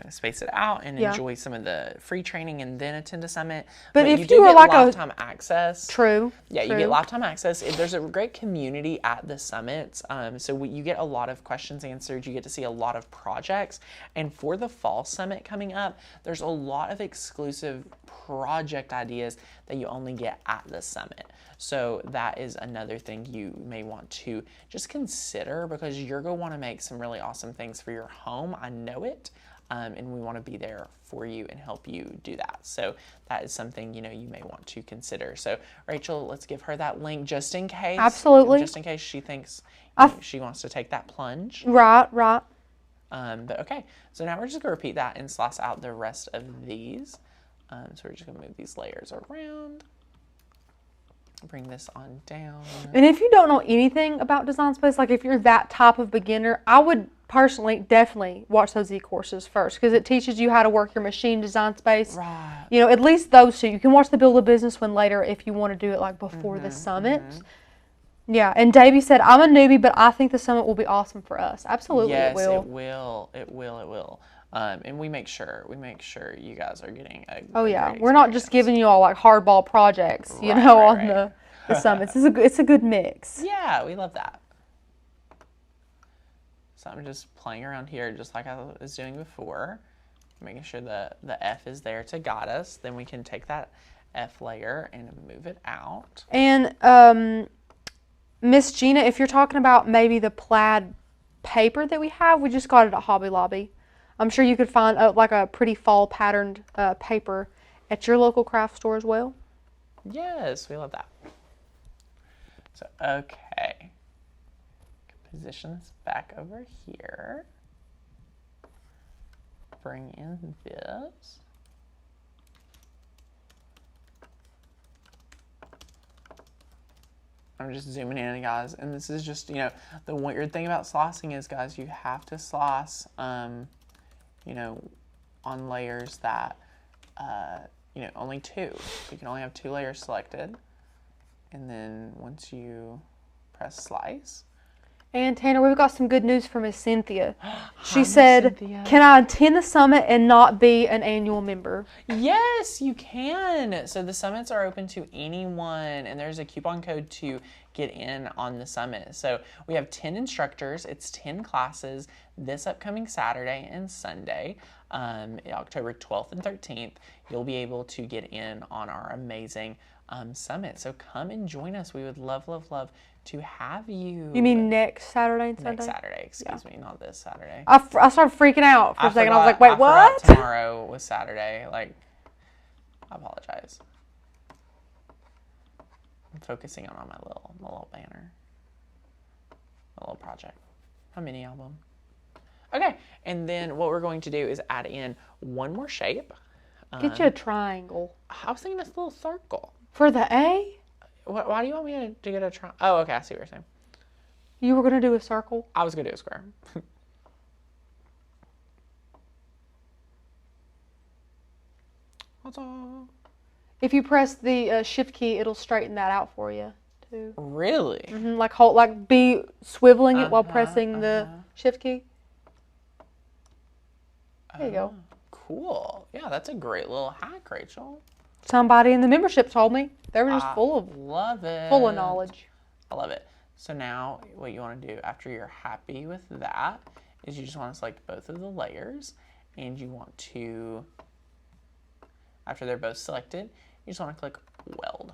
space it out and enjoy some of the free training and then attend a summit. But if you do you get like lifetime access. True. Yeah, you get lifetime access. There's a great community at the summits. So you get a lot of questions answered. You get to see a lot of projects. And for the fall summit coming up, there's a lot of exclusive project ideas that you only get at the summit. So that is another thing you may want to just consider, because you're going to want to make some really awesome things for your home. I know it. And we want to be there for you and help you do that. So that is something, you may want to consider. So Rachel, let's give her that link just in case. Absolutely. Just in case she thinks she wants to take that plunge. Right. But okay, so now we're just going to repeat that and slice out the rest of these. So we're just going to move these layers around. Bring this on down. And if you don't know anything about Design Space, like if you're that type of beginner, I would personally definitely watch those e-courses first, because it teaches you how to work your machine, Design Space. Right. At least those two. You can watch the Build a Business one later if you want to do it like before the summit. Yeah, and Davey said, I'm a newbie, but I think the summit will be awesome for us. Absolutely, yes, it will. It will. And we make sure you guys are getting a great we're not just giving you all like hardball projects, on the summits. It's a good mix. Yeah, we love that. So I'm just playing around here just like I was doing before, making sure the F is there to guide us. Then we can take that F layer and move it out. And Miss Gina, if you're talking about maybe the plaid paper that we have, we just got it at Hobby Lobby. I'm sure you could find like a pretty fall patterned paper at your local craft store as well. Yes, we love that. So, okay. Position this back over here. Bring in this. I'm just zooming in, guys, and this is just, the weird thing about slicing is, guys, you have to slice, on layers that, only 2. So you can only have 2 layers selected. And then once you press slice. And Tanner, we've got some good news from Miss Cynthia. She Hi, said, Cynthia. "Can I attend the summit and not be an annual member?" Yes, you can. So the summits are open to anyone, and there's a coupon code to get in on the summit. So we have 10 instructors. It's 10 classes this upcoming Saturday and Sunday, October 12th and 13th. You'll be able to get in on our amazing summit. So come and join us. We would love, love, love to have you. You mean next Saturday and Sunday? Next Saturday, excuse me, not this Saturday. I started freaking out for a second. I was like, wait, I what? forgot tomorrow was Saturday. I apologize. I'm focusing on my little banner. My little project. My mini album. Okay, and then what we're going to do is add in one more shape. Get you a triangle. I was thinking this little circle. For the A? Why do you want me to get a triangle? Oh, okay, I see what you're saying. You were going to do a circle? I was going to do a square. That's all. If you press the shift key, it'll straighten that out for you, too. Really? Mm-hmm, like be swiveling it while pressing the shift key. There you go. Cool. Yeah, that's a great little hack, Rachel. Somebody in the membership told me. They were just full of knowledge. I love it. So now what you want to do after you're happy with that is you just want to select both of the layers, and you want to, after they're both selected, you just want to click weld.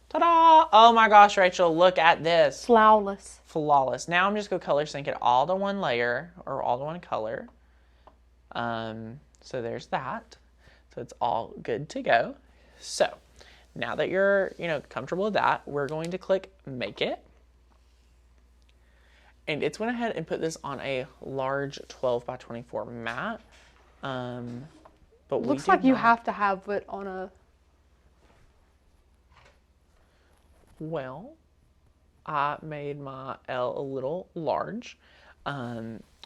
Ta-da! Oh my gosh, Rachel, look at this. Flawless. Flawless. Now I'm just going to color sync it all to one layer or all to one color. So there's that. So it's all good to go. So now that you're, comfortable with that, we're going to click Make It. And it's went ahead and put this on a large 12 by 24 mat. But looks like you have to have it on a... Well, I made my L a little large.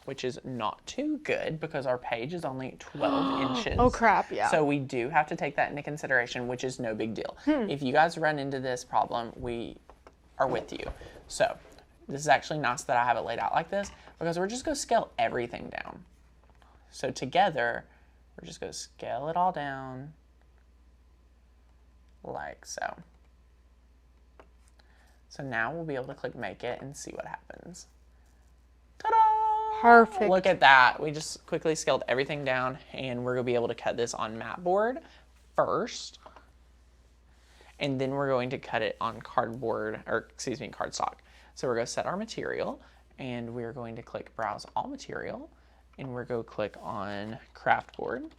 Which is not too good because our page is only 12 inches. Oh, crap, yeah. So we do have to take that into consideration, which is no big deal. If you guys run into this problem, we are with you. So this is actually nice that I have it laid out like this because we're just going to scale everything down. So together, we're just going to scale it all down like so. So now we'll be able to click Make It and see what happens. Ta-da! Perfect. Look at that. We just quickly scaled everything down, and we're going to be able to cut this on Matboard first. And then we're going to cut it on cardstock. So we're going to set our material, and we're going to click Browse All Material, and we're going to click on Craftboard.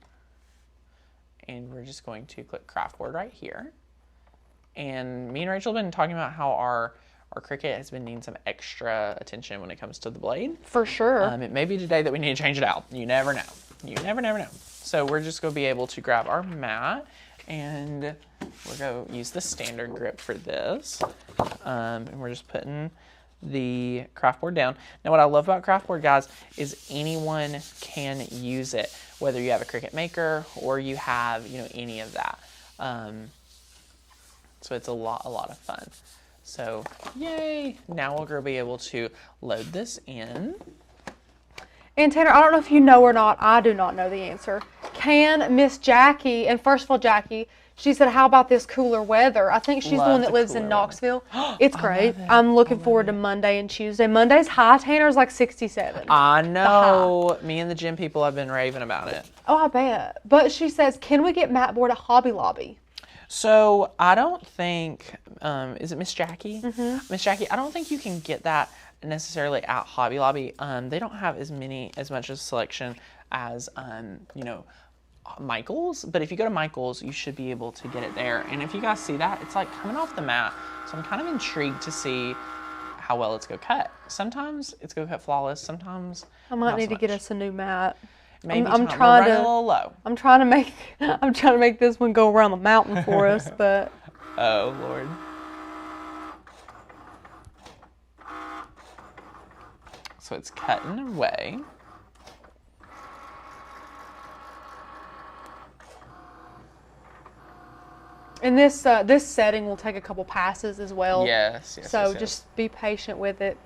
And we're just going to click Craftboard right here. And me and Rachel have been talking about how our Cricut has been needing some extra attention when it comes to the blade. For sure. It may be today that we need to change it out. You never know. You never know. So we're just going to be able to grab our mat, and we're going to use the standard grip for this. And we're just putting the craftboard down. Now what I love about craftboard, guys, is anyone can use it, whether you have a Cricut Maker or you have, any of that. So it's a lot of fun. So, yay! Now we're going to be able to load this in. And Tanner, I don't know if you know or not, I do not know the answer. Can Miss Jackie, and first of all, Jackie, she said, how about this cooler weather? I think she's the one that lives in Knoxville. It's great. I'm looking forward to Monday and Tuesday. Monday's high, Tanner's like 67. I know. Me and the gym people have been raving about it. Oh, I bet. But she says, can we get Matboard at Hobby Lobby? So I don't think, is it Miss Jackie? Mm-hmm. Miss Jackie, I don't think you can get that necessarily at Hobby Lobby. They don't have as much of a selection as, Michael's. But if you go to Michael's, you should be able to get it there. And if you guys see that, it's like coming off the mat. So I'm kind of intrigued to see how well it's going to cut. Sometimes it's going to cut flawless. Sometimes I might need to get us a new mat. Maybe I'm trying to a little low. I'm trying to make this one go around the mountain for us, but oh Lord. So it's cutting away. And this setting will take a couple passes as well. Yes. So yes. just be patient with it.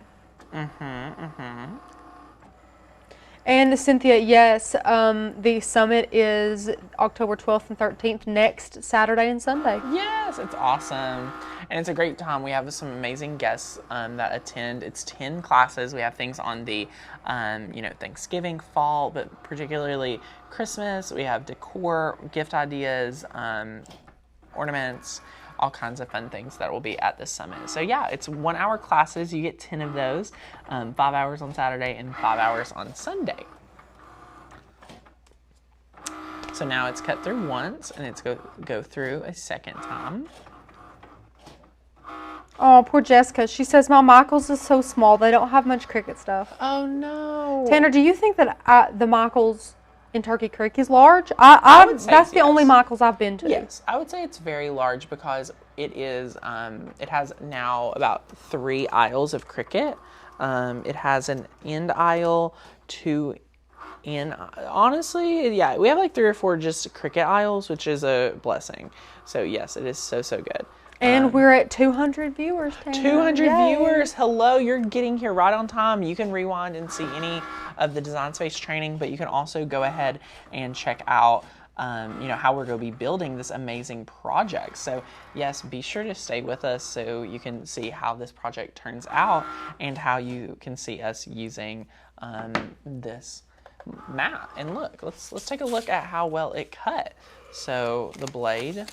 And Cynthia, yes, the summit is October 12th and 13th, next Saturday and Sunday. Yes, it's awesome. And it's a great time. We have some amazing guests that attend. It's 10 classes. We have things on the, Thanksgiving, fall, but particularly Christmas. We have decor, gift ideas, ornaments, all kinds of fun things that will be at this summit. So yeah, it's 1 hour classes. You get 10 of those, 5 hours on Saturday and 5 hours on Sunday. So now it's cut through once and it's go through a second time. Oh, poor Jessica. She says, my Michaels is so small. They don't have much Cricut stuff. Oh, no. Tanner, do you think that the Michaels in Turkey Creek is large? I would say that's the only Michaels I've been to. Yes, I would say it's very large because it is. It has now about 3 aisles of Cricut. It has an end aisle, 2 in. Honestly, yeah, we have like 3 or 4 just Cricut aisles, which is a blessing. So yes, it is so good. And we're at 200 viewers, Tanner. 200 Yay. viewers. Hello, you're getting here right on time. You can rewind and see any of the Design Space training, but you can also go ahead and check out how we're going to be building this amazing project. So yes, be sure to stay with us so you can see how this project turns out and how you can see us using this mat. And look, let's take a look at how well it cut. So the blade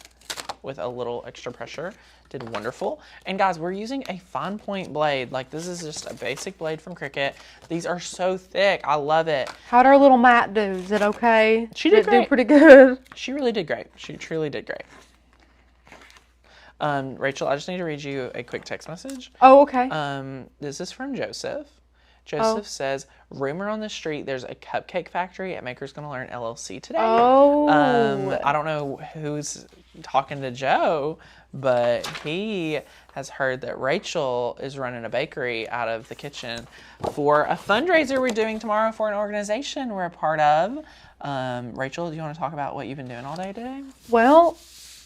with a little extra pressure did wonderful. And guys, we're using a fine point blade. Like, this is just a basic blade from Cricut. These are so thick. I love it. How'd our little mat do? Is it okay? She did great. Do pretty good. She really did great. She truly did great. Rachel, I just need to read you a quick text message. Oh, okay. This is from Joseph. Joseph says, rumor on the street, there's a cupcake factory at Makers Gonna Learn LLC today. Oh. I don't know who's talking to Joe, but he has heard that Rachel is running a bakery out of the kitchen for a fundraiser we're doing tomorrow for an organization we're a part of. Rachel, do you want to talk about what you've been doing all day today? Well,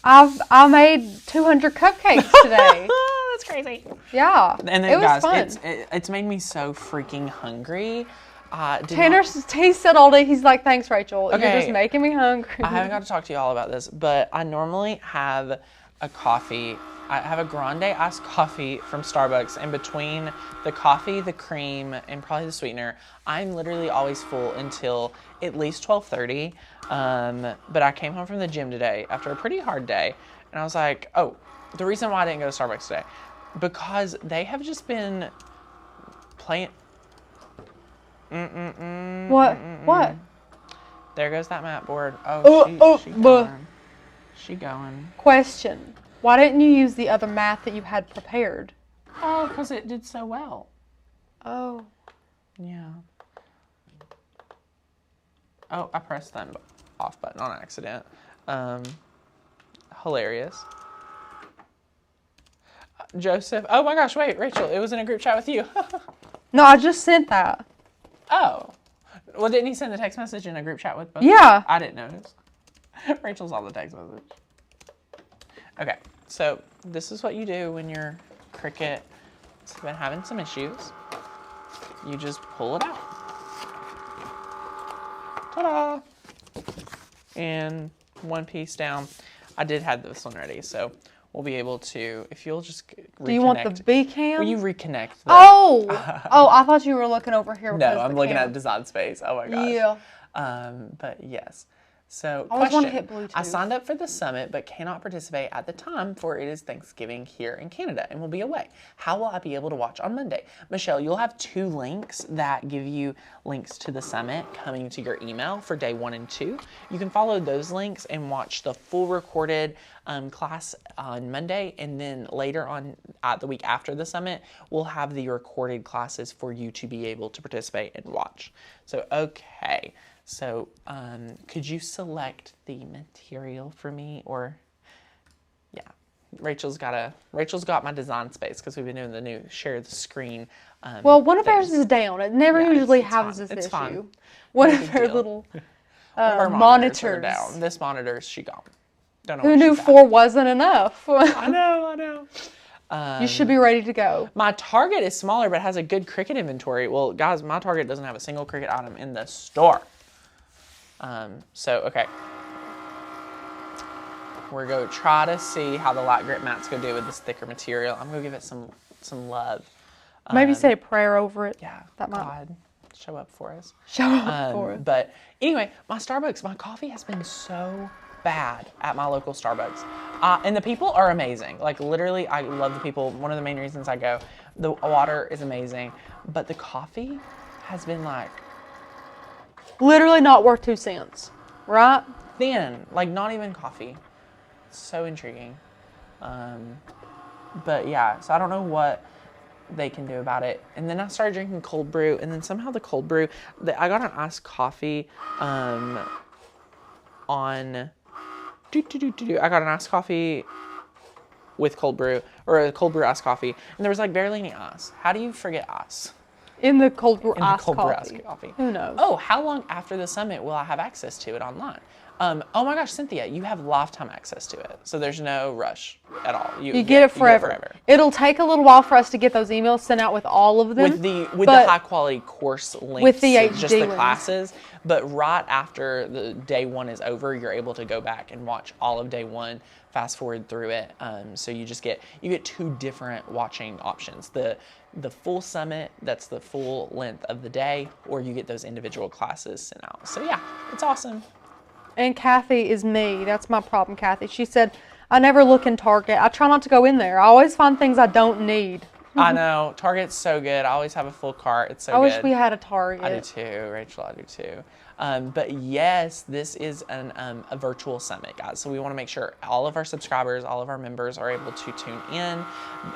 I made 200 cupcakes today. That's crazy. Yeah. And then, it was guys, fun. it's made me so freaking hungry. Tanner, he said all day, he's like, thanks, Rachel. Okay. You're just making me hungry. I haven't got to talk to you all about this, but I normally have a coffee. I have a grande iced coffee from Starbucks, and between the coffee, the cream, and probably the sweetener, I'm literally always full until at least 12:30. But I came home from the gym today after a pretty hard day, and I was like, oh, the reason why I didn't go to Starbucks today, because they have just been playing. What? There goes that Matboard. Oh, she going. Question. Why didn't you use the other mat that you had prepared? Oh, because it did so well. Oh. Yeah. Oh, I pressed that off button on accident. Hilarious. Joseph. Oh my gosh, wait, Rachel, it was in a group chat with you. No, I just sent that. Oh. Well, didn't he send the text message in a group chat with both? Yeah. I didn't notice. Rachel's on the text message. Okay, so this is what you do when your Cricut has been having some issues. You just pull it out. Ta-da! And one piece down. I did have this one ready, so we'll be able to, if you'll just reconnect. Do you want the B cam? Will you reconnect? Oh, I thought you were looking over here. No, I'm looking at Design Space. Oh my gosh. Yeah. But yes. So, I always want to question. hit Bluetooth. I signed up for the summit but cannot participate at the time, for it is Thanksgiving here in Canada and will be away. How will I be able to watch on Monday? Michelle, you'll have 2 links that give you links to the summit coming to your email for day 1 and 2. You can follow those links and watch the full recorded class on Monday, and then later on the week after the summit, we'll have the recorded classes for you to be able to participate and watch. So, okay. So, could you select the material for me, or, yeah, Rachel's got my Design Space because we've been doing the new share the screen. Well, one of ours is down. It never usually has this issue. Fine. One of our little our monitors are down. This monitor, she gone. Don't know Who where knew she's 4 wasn't enough? I know. You should be ready to go. My Target is smaller, but has a good Cricut inventory. Well, guys, my Target doesn't have a single Cricut item in the store. Okay. We're going to try to see how the light grit mat's going to do with this thicker material. I'm going to give it some love. Maybe say a prayer over it. Yeah, that might God, show up for us. Show up for us. But anyway, my coffee has been so bad at my local Starbucks. And the people are amazing. Like, literally, I love the people. One of the main reasons I go. The water is amazing. But the coffee has been, like... literally not worth 2 cents, right? Thin. Like, not even coffee. So intriguing. But, yeah. So, I don't know what they can do about it. And then I started drinking cold brew. And then somehow the cold brew... I got an iced coffee on... I got an iced coffee with cold brew, or a cold brew iced coffee, and there was like barely any ice. How do you forget ice? In the cold brew iced coffee. Who knows? Oh, how long after the summit will I have access to it online? Oh my gosh, Cynthia, you have lifetime access to it. So there's no rush at all. You get it forever. It'll take a little while for us to get those emails sent out with all of them. With the high quality course links, with the HD just the links. classes. But right after the day 1 is over, you're able to go back and watch all of day 1, fast forward through it. So you get 2 different watching options. The full summit, that's the full length of the day, or you get those individual classes sent out. So yeah, it's awesome. And Kathy is me. That's my problem, Kathy. She said, I never look in Target. I try not to go in there. I always find things I don't need. I know. Target's so good. I always have a full cart. It's so good. I wish we had a Target. I do too, Rachel. I do too. But yes, this is a virtual summit, guys. So we want to make sure all of our subscribers, all of our members are able to tune in.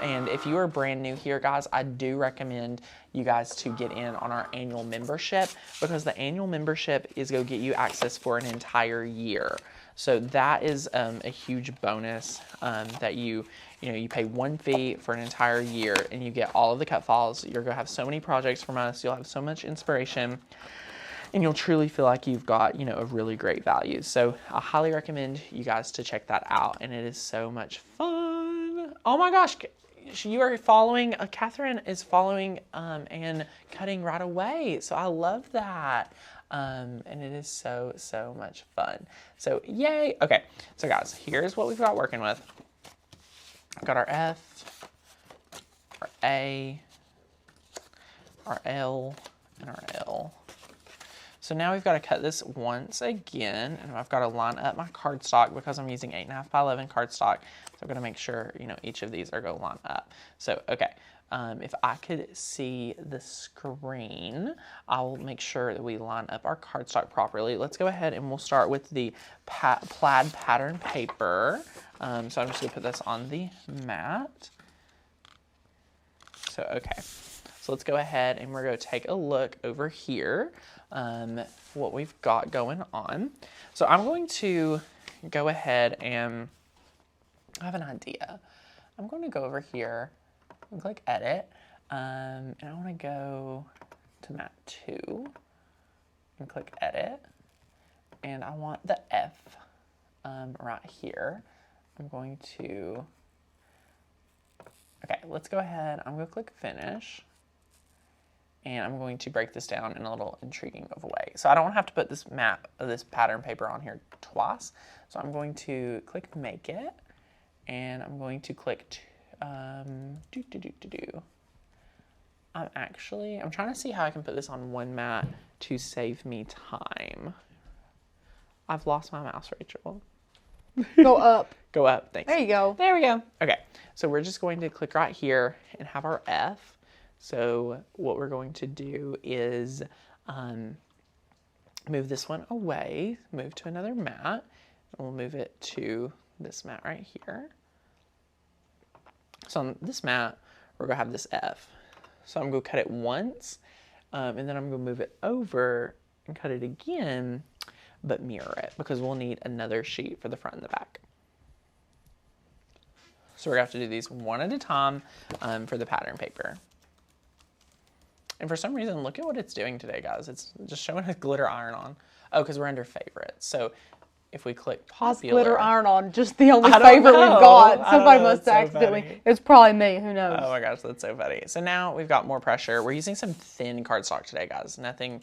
And if you are brand new here, guys, I do recommend you guys to get in on our annual membership, because the annual membership is going to get you access for an entire year. So that is a huge bonus that you pay 1 fee for an entire year, and you get all of the cut files. You're going to have so many projects from us. You'll have so much inspiration, and you'll truly feel like you've got, a really great value. So I highly recommend you guys to check that out, and it is so much fun. Oh my gosh, you are following, Catherine is following and cutting right away. So I love that. And it is so much fun. So yay. Okay, so guys, here's what we've got working with. I've got our F, our A, our L, and our L. So now we've got to cut this once again, and I've got to line up my cardstock because I'm using 8.5 by 11 cardstock. So I'm going to make sure, each of these are going to line up. So, okay. If I could see the screen, I'll make sure that we line up our cardstock properly. Let's go ahead and we'll start with the plaid pattern paper. So I'm just going to put this on the mat. So, okay. So let's go ahead and we're going to take a look over here, what we've got going on. So I'm going to go ahead and I have an idea. I'm going to go over here and click edit, and I want to go to mat 2 and click edit, and I want the F right here. I'm going to, okay, let's go ahead. I'm going to click finish, and I'm going to break this down in a little intriguing of a way. So I don't have to put this pattern paper on here twice. So I'm going to click make it, and I'm going to click I'm trying to see how I can put this on one mat to save me time. I've lost my mouse, Rachel. Go up. Go up, thanks. There you go. There we go. Okay, so we're just going to click right here and have our F. So what we're going to do is move this one away, move to another mat, and we'll move it to this mat right here. So on this mat, we're going to have this F. So I'm going to cut it once, and then I'm going to move it over and cut it again, but mirror it, because we'll need another sheet for the front and the back. So we're going to have to do these one at a time for the pattern paper. And for some reason, look at what it's doing today, guys. It's just showing a glitter iron on. Oh, because we're under favorites. So if we click Pause popular. glitter iron-on, just the only I don't favorite know. we've got. I don't Somebody know, must that's have so accidentally. funny. It's probably me. Who knows? Oh my gosh, that's so funny. So now we've got more pressure. We're using some thin cardstock today, guys. Nothing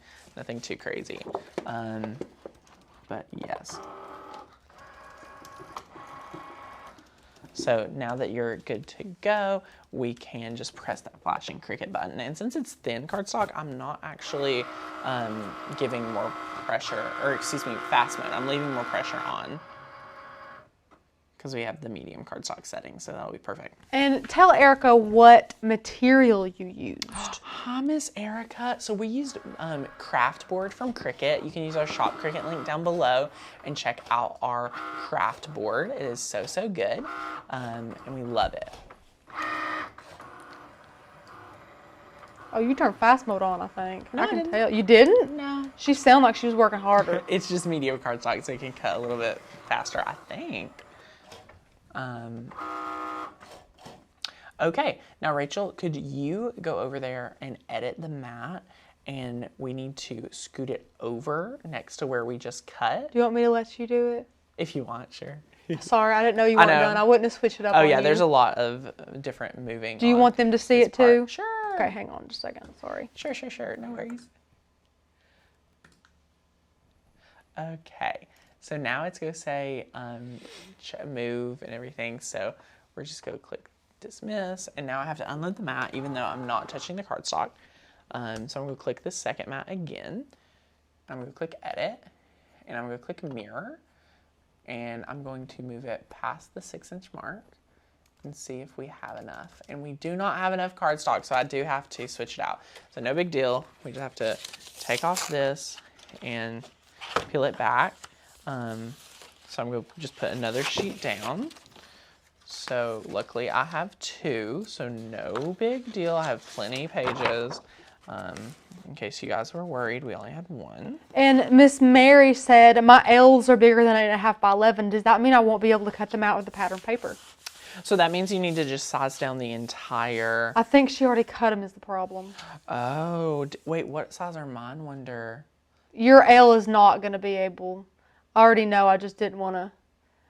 too crazy. But yes. So now that you're good to go, we can just press that flashing Cricut button. And since it's thin cardstock, I'm not actually giving more pressure, or excuse me, fast mode. I'm leaving more pressure on because we have the medium cardstock setting, so that'll be perfect. And tell Erica what material you used. Hi, Miss Erica. So we used craft board from Cricut. You can use our shop Cricut link down below and check out our craft board. It is so, so good, and we love it. Oh, you turned fast mode on, I think. No, I can I didn't. tell. You didn't? No. She sounded like she was working harder. It's just medium cardstock, so you can cut a little bit faster, I think. Okay, now Rachel, could you go over there and edit the mat? And we need to scoot it over next to where we just cut. Do you want me to let you do it? If you want, sure. Sorry, I didn't know you weren't done. I wouldn't have switched it up Oh on yeah, you. there's a lot of different moving. Do you want them to see it too? Sure. Okay, hang on just a second. Sorry. Sure. No worries. Okay, so now it's going to say move and everything. So we're just going to click dismiss. And now I have to unload the mat, even though I'm not touching the cardstock. So I'm going to click the second mat again. I'm going to click edit. And I'm going to click mirror. And I'm going to move it past the 6-inch mark and see if we have enough. And we do not have enough cardstock, so I do have to switch it out. So no big deal. We just have to take off this and peel it back. So I'm going to just put another sheet down. So luckily I have 2, so no big deal. I have plenty of pages. In case you guys were worried, we only had 1. And Miss Mary said, my L's are bigger than 8.5 by 11. Does that mean I won't be able to cut them out with the pattern paper? So that means you need to just size down the entire... I think she already cut them is the problem. Oh, wait, what size are mine, wonder? Your L is not going to be able... I already know, I just didn't want to...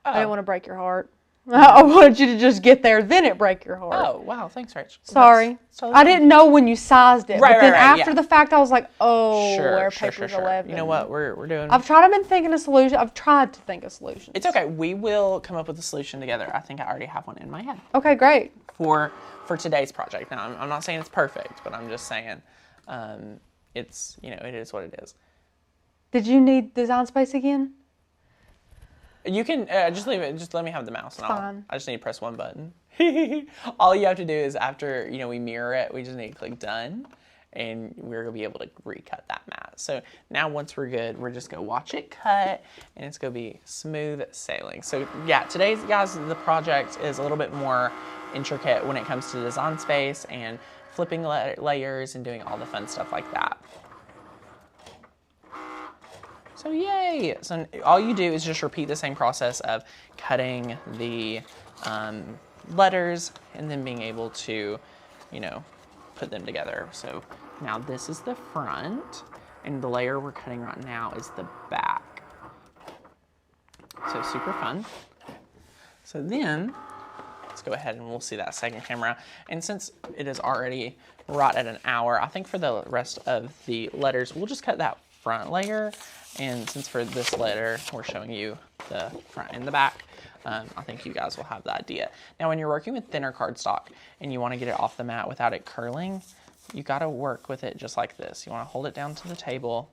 I didn't want to break your heart. I wanted you to just get there, then it break your heart. Oh, wow. Thanks, Rach. Sorry. Totally I didn't know when you sized it. Right, but then right, after the fact, I was like, oh, Sure. paper's 11. You know what? We're doing... I've tried to think of a solution. I've tried to think of solutions. It's okay. We will come up with a solution together. I think I already have one in my head. Okay, great. For today's project. Now, I'm not saying it's perfect, but I'm just saying it's, it is what it is. Did you need design space again? You can just leave it. Just let me have the mouse, and Fine. I just need to press one button. All you have to do is after we mirror it, we just need to click done, and we're gonna be able to recut that mat. So now once we're good, we're just gonna watch it cut, and it's gonna be smooth sailing. So yeah, today's guys, the project is a little bit more intricate when it comes to design space and flipping layers and doing all the fun stuff like that. So yay! So all you do is just repeat the same process of cutting the letters and then being able to, put them together. So now this is the front, and the layer we're cutting right now is the back. So super fun. So then, let's go ahead and we'll see that second camera. And since it is already right at an hour, I think for the rest of the letters, we'll just cut that front layer. And since for this letter, we're showing you the front and the back, I think you guys will have the idea. Now, when you're working with thinner cardstock and you want to get it off the mat without it curling, you got to work with it just like this. You want to hold it down to the table,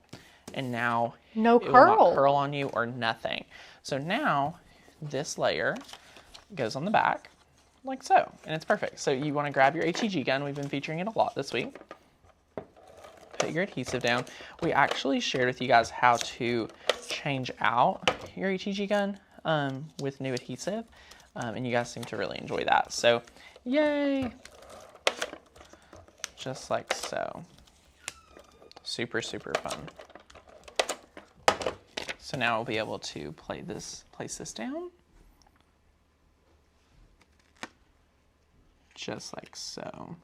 and now no it will curl. not curl on you or nothing. So now this layer goes on the back like so, and it's perfect. So you want to grab your HEG gun. We've been featuring it a lot this week. Put your adhesive down. We actually shared with you guys how to change out your HEG gun with new adhesive, and you guys seem to really enjoy that. So, yay! Just like so. Super, super fun. So now I'll be able to place this down. Just like so.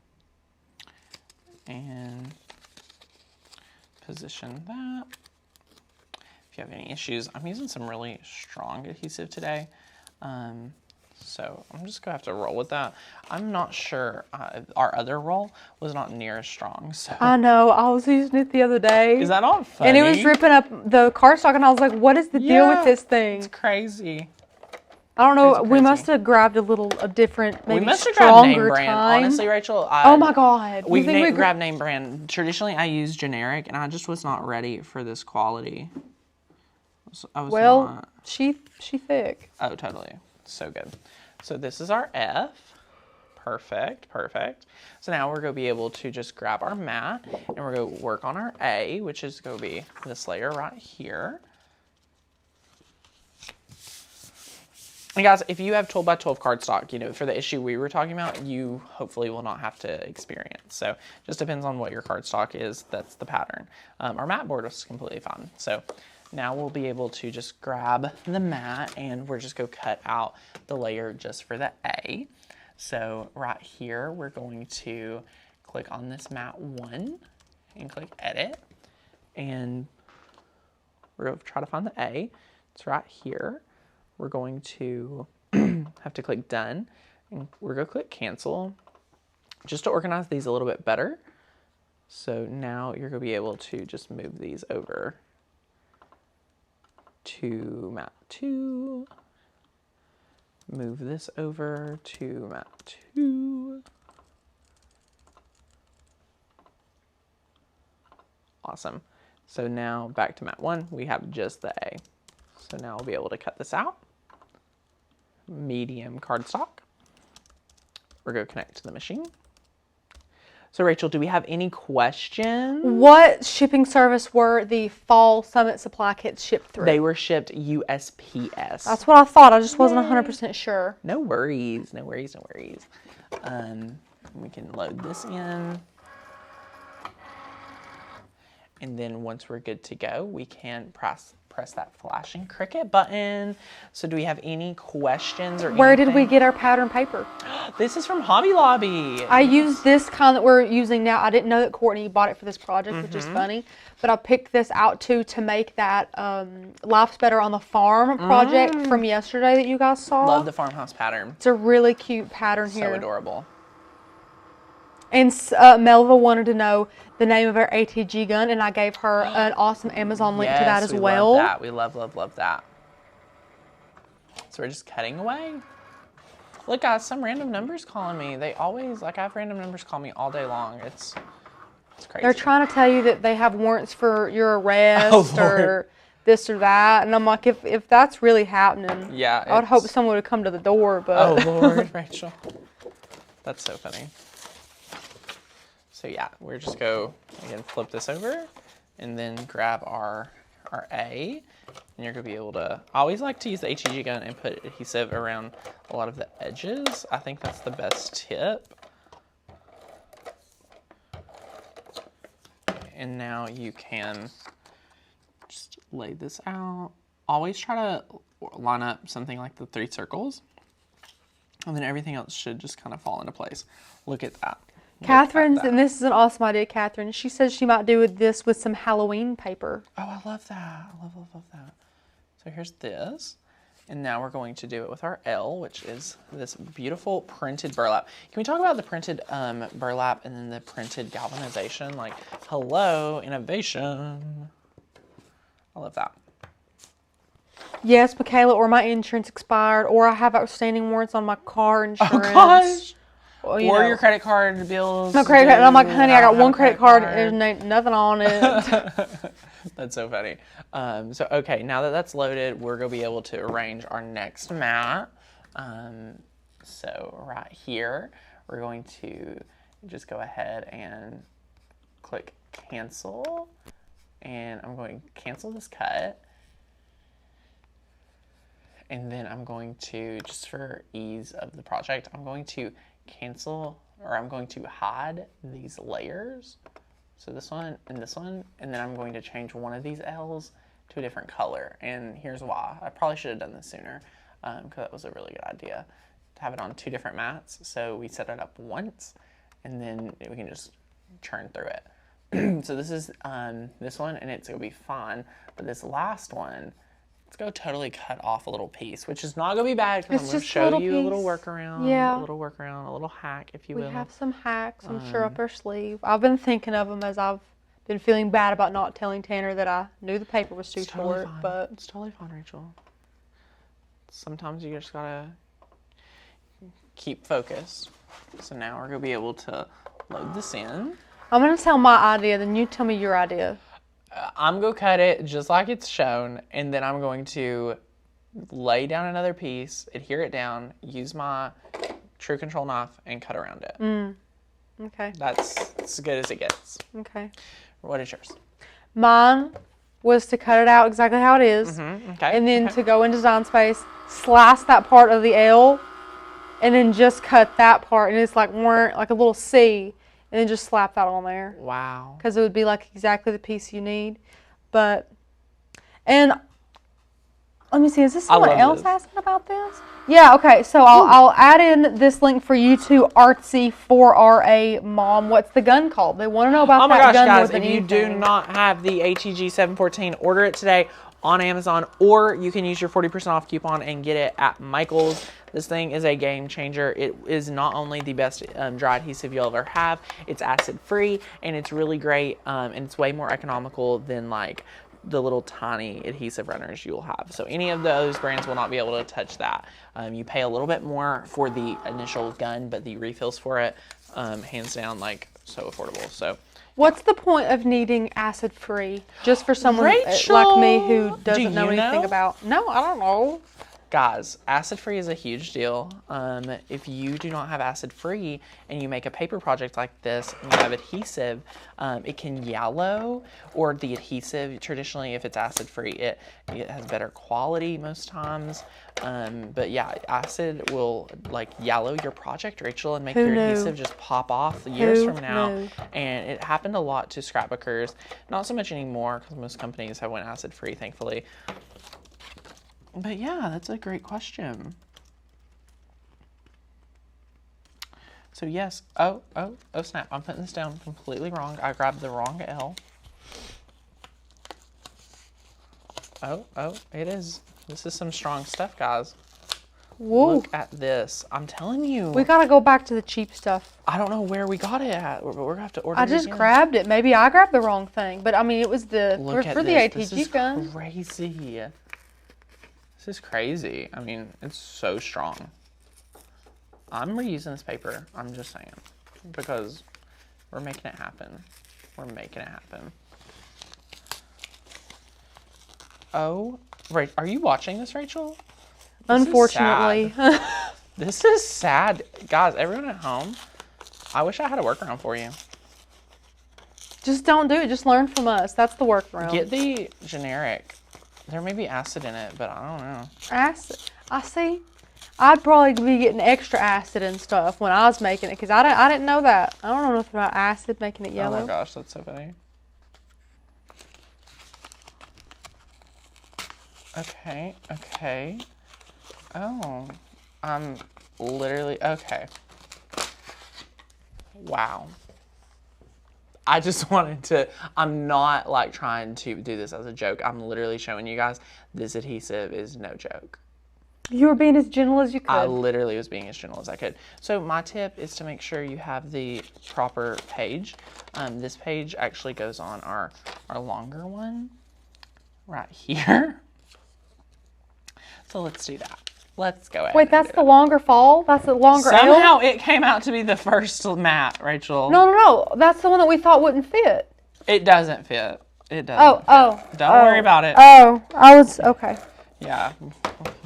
And position that. if you have any issues. I'm using some really strong adhesive today. So I'm just gonna have to roll with that. I'm not sure. Our other roll was not near as strong. So I know. I was using it the other day. Is that not funny? And it was ripping up the cardstock, and I was like, "What is the deal with this thing?" It's crazy. I don't know. Crazy. We must have grabbed a different, maybe we must have stronger grabbed name brand. time. Honestly, Rachel. Oh my God. We grabbed name brand. Traditionally, I use generic, and I just was not ready for this quality. She thick. Oh, totally. So good. So this is our F. Perfect, perfect. So now we're going to be able to just grab our mat, and we're going to work on our A, which is going to be this layer right here. And guys, if you have 12 by 12 cardstock, you know, for the issue we were talking about, you hopefully will not have to experience. So it just depends on what your cardstock is. That's the pattern. Our mat board was completely fine. So now we'll be able to just grab the mat, and we're just going to cut out the layer just for the A. So right here, we're going to click on this mat 1 and click edit. And we're going to try to find the A. It's right here. We're going to have to click done, and we're going to click cancel just to organize these a little bit better. So now you're going to be able to just move these over to mat 2. Move this over to mat 2. Awesome. So now back to mat 1, we have just the A. So now we'll be able to cut this out. Medium cardstock. We're going to connect to the machine. So Rachel, do we have any questions? What shipping service were the Fall Summit supply kits shipped through? They were shipped USPS. That's what I thought. I just wasn't 100% sure. No worries, no worries, no worries. We can load this in. And then once we're good to go, we can press that flashing Cricut button. So do we have any questions or Where anything? did we get our pattern paper? This is from Hobby Lobby. I used this kind that we're using now. I didn't know that Courtney bought it for this project, which is funny. But I picked this out too to make that Life's Better on the Farm project from yesterday that you guys saw. Love the farmhouse pattern. It's a really cute pattern here. So adorable. And Melva wanted to know the name of our ATG gun, and I gave her an awesome Amazon link to that as well. Love that. We love that. So we're just cutting away. Look, guys, some random numbers calling me. They always, I have random numbers call me all day long. It's crazy. They're trying to tell you that they have warrants for your arrest or this or that. And I'm like, if that's really happening, yeah, I would hope someone would come to the door. But oh, Lord, Rachel. That's so funny. So yeah, we're just again, flip this over and then grab our A, and you're gonna be able to, I always like to use the HEG gun and put adhesive around a lot of the edges. I think that's the best tip. And now you can just lay this out. Always try to line up something like the 3 circles, and then everything else should just kind of fall into place. Look at that. Catherine's, and this is an awesome idea, Catherine. She says she might do this with some Halloween paper. Oh, I love that. I love that. So here's this. And now we're going to do it with our L, which is this beautiful printed burlap. Can we talk about the printed burlap and then the printed galvanization? Like, hello, innovation. I love that. Yes, Michaela, or my insurance expired, or I have outstanding warrants on my car insurance. Oh, gosh. Or your credit card bills. My credit card, and I'm like, honey, I got one credit card, and there's nothing on it. That's so funny. So, okay, now that that's loaded, we're going to be able to arrange our next mat. So, right here, we're going to just go ahead and click cancel. And I'm going to cancel this cut. And then I'm going to, just for ease of the project, I'm going to cancel, or I'm going to hide these layers. So this one, and then I'm going to change one of these L's to a different color. And here's why. I probably should have done this sooner, because that was a really good idea to have it on 2 different mats. So we set it up once, and then we can just churn through it. So this is this one, and it's gonna be fine. But this last one, it's gonna totally cut off a little piece, which is not gonna be bad because I'm gonna show you a little workaround, a little hack, if you will. We have some hacks, I'm sure, up our sleeve. I've been thinking of them as I've been feeling bad about not telling Tanner that I knew the paper was too short. But it's totally fine, Rachel. Sometimes you just gotta keep focused. So now we're gonna be able to load this in. I'm gonna tell my idea, then you tell me your idea. I'm gonna cut it just like it's shown, and then I'm going to lay down another piece, adhere it down, use my True Control knife, and cut around it. Okay. That's as good as it gets. Okay. What is yours? Mine was to cut it out exactly how it is, Okay. and then to go in Design Space, slice that part of the L, and then just cut that part, and it's like a little C, and then just slap that on there. Wow. Because it would be like exactly the piece you need. And let me see, is this someone else asking about this? Yeah, okay, so I'll add in this link for you to Artsy4RA Mom. What's the gun called? They want to know about that gun more than anything. If you do not have the HEG 714, order it today on Amazon, or you can use your 40% off coupon and get it at Michael's. This thing is a game changer. It is not only the best dry adhesive you'll ever have, it's acid free, and it's really great, and it's way more economical than like the little tiny adhesive runners you'll have. So any of those brands will not be able to touch that. You pay a little bit more for the initial gun, but the refills for it, hands down, like so affordable. So what's the point of needing acid free? Just for someone Rachel, like me who doesn't know anything know? about. No, I don't know. Guys, acid-free is a huge deal. If you do not have acid-free and you make a paper project like this and you have adhesive, it can yellow, or the adhesive, traditionally, if it's acid-free, it has better quality most times. But yeah, acid will like yellow your project, Rachel, and make your adhesive just pop off years from now. And it happened a lot to scrapbookers. Not so much anymore because most companies have went acid-free, thankfully. But yeah, that's a great question. So yes, oh snap, I'm putting this down completely wrong. I grabbed the wrong L. Oh, it is. This is some strong stuff, guys. Whoa. Look at this. I'm telling you. We gotta go back to the cheap stuff. I don't know where we got it at, but we're gonna have to order it I just again. grabbed it. Maybe I grabbed the wrong thing, but I mean, it was the for the ATG gun. This is crazy. This is crazy. I mean, it's so strong. I'm reusing this paper. I'm just saying. Because we're making it happen. We're making it happen. Oh, right. Are you watching this, Rachel? Unfortunately. This is sad. Guys, everyone at home, I wish I had a workaround for you. Just don't do it. Just learn from us. That's the workaround. Get the generic. There may be acid in it, but I don't know. Acid? I see. I'd probably be getting extra acid and stuff when I was making it, because I didn't know that. I don't know nothing about acid making it yellow. Oh my gosh, that's so funny. Okay. Oh, I'm literally, okay. Wow. I just wanted to, I'm not like trying to do this as a joke. I'm literally showing you guys this adhesive is no joke. You were being as gentle as you could. I literally was being as gentle as I could. So my tip is to make sure you have the proper page. This page actually goes on our longer one right here. So let's do that. Let's go ahead. Wait, that's the longer fall? That's the longer L? Somehow it came out to be the first mat, Rachel. No. That's the one that we thought wouldn't fit. It doesn't fit. It doesn't fit. Don't worry about it. Oh, I was, okay. Yeah.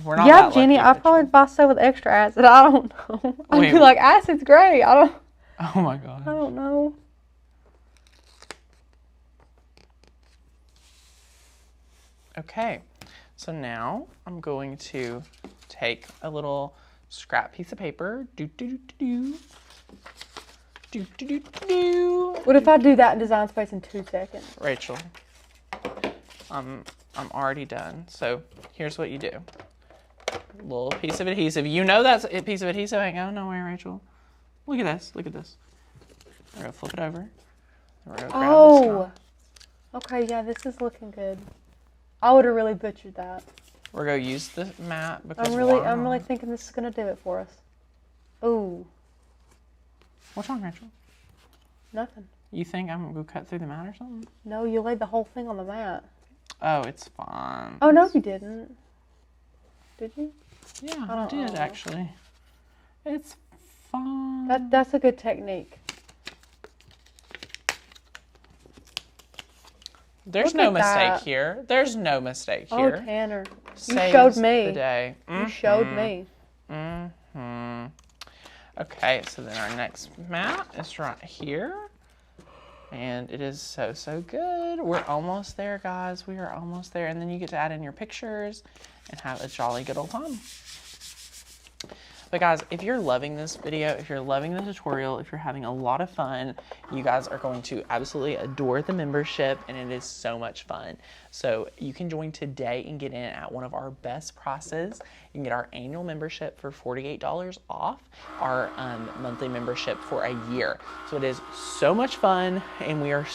We're not yeah, Jenny, I'd probably buy stuff with extra acid. I don't know. I'd be like, acid's great. Oh my God. I don't know. Okay. So now I'm going to take a little scrap piece of paper. What if I do that in Design Space in 2 seconds? Rachel, I'm already done. So here's what you do. Little piece of adhesive. You know that's a piece of adhesive ain't going nowhere, Rachel. Look at this. Look at this. We're gonna flip it over. We're gonna grab this knot. Okay, yeah, this is looking good. I would have really butchered that. We're gonna use the mat because I'm really thinking this is gonna do it for us. Ooh. What's wrong, Rachel? Nothing. You think I'm gonna cut through the mat or something? No, you laid the whole thing on the mat. Oh, it's fine. Oh no, you didn't. Did you? Yeah, I did actually. It's fine. That's a good technique. There's no mistake here. There's no mistake here. Oh, Tanner. You Saves showed me. The day. You showed me. Okay, so then our next mat is right here. And it is so, so good. We're almost there, guys. We are almost there. And then you get to add in your pictures and have a jolly good old time. But guys, if you're loving this video, if you're loving the tutorial, if you're having a lot of fun, you guys are going to absolutely adore the membership, and it is so much fun. So you can join today and get in at one of our best prices. You can get our annual membership for $48 off, our monthly membership for a year. So it is so much fun, and we're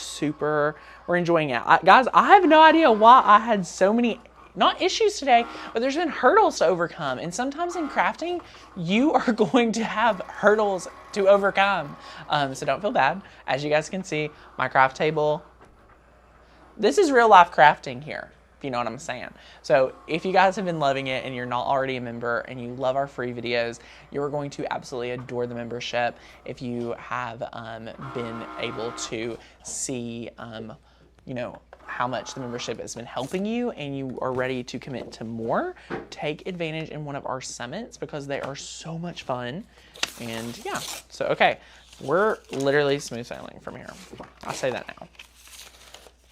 enjoying it. Guys, I have no idea why I had so many not issues today, but there's been hurdles to overcome. And sometimes in crafting, you are going to have hurdles to overcome. So don't feel bad. As you guys can see, my craft table, this is real life crafting here, if you know what I'm saying. So if you guys have been loving it and you're not already a member and you love our free videos, you're going to absolutely adore the membership. If you have been able to see, you know, how much the membership has been helping you and you are ready to commit to more, take advantage in one of our summits because they are so much fun. And yeah, so okay, we're literally smooth sailing from here. I'll say that now.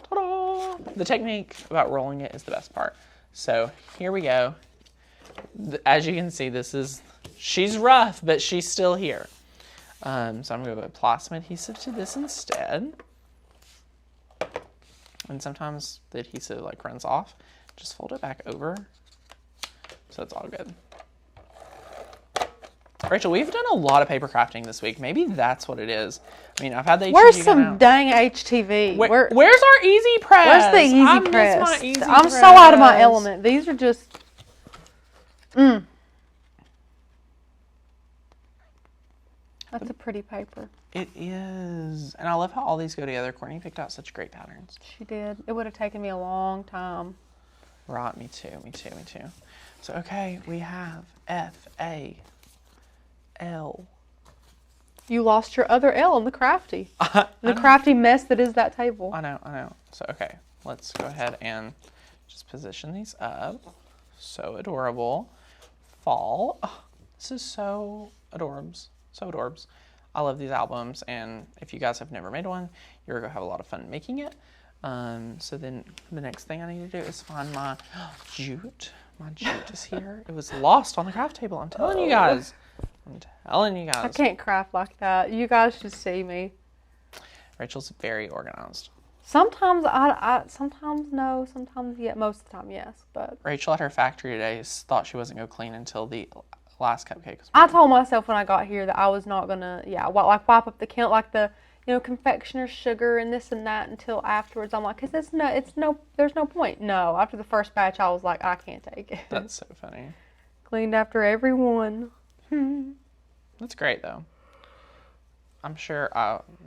Ta-da! The technique about rolling it is the best part. So here we go. As you can see, she's rough, but she's still here. So I'm gonna apply some adhesive to this instead. And sometimes the adhesive like runs off. Just fold it back over so it's all good. Rachel, we've done a lot of paper crafting this week. Maybe that's what it is. I mean, I've had the HTV. Where's some dang HTV? Where's our easy press? Where's the easy press? My easy I'm press. so out of my element. These are just... That's a pretty paper. It is. And I love how all these go together. Courtney picked out such great patterns. She did. It would have taken me a long time. Right, me too. So, okay, we have F-A-L. You lost your other L in the crafty. The crafty mess that is that table. I know. So, okay, let's go ahead and just position these up. So adorable. Fall. Oh, this is so adorbs. So adorbs. I love these albums, and if you guys have never made one, you're going to have a lot of fun making it. So then the next thing I need to do is find my jute. My jute is here. It was lost on the craft table. I'm telling you guys. I can't craft like that. You guys should see me. Rachel's very organized. Sometimes sometimes no, sometimes yeah, most of the time yes. But Rachel at her factory today thought she wasn't going to clean until the last cupcake was I told myself when I got here that I was not gonna, wipe up the count like the, confectioner's sugar and this and that until afterwards. I'm like, cause there's no point. No, after the first batch, I was like, I can't take it. That's so funny. Cleaned after every one. That's great though. I'm sure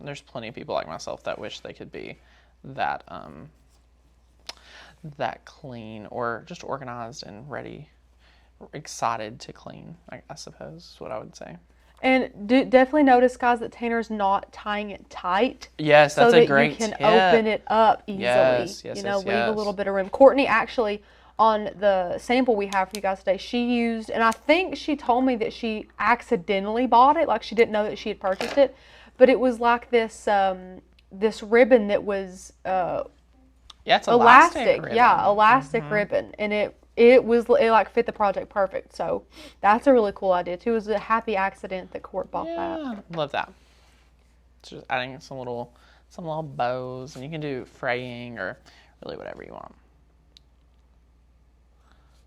there's plenty of people like myself that wish they could be that clean or just organized and ready. Excited to clean, I suppose is what I would say. And definitely notice, guys, that Tanner's not tying it tight. Yes, that's a great tip. So that you can open it up easily. Yes, leave a little bit of room. Courtney actually, on the sample we have for you guys today, she used, and I think she told me that she accidentally bought it, like she didn't know that she had purchased it, but it was like this this ribbon that was it's elastic ribbon. Yeah, elastic ribbon, and it like fit the project perfect. So that's a really cool idea too. It was a happy accident that Court bought that. Love that. It's just adding some little bows, and you can do fraying or really whatever you want.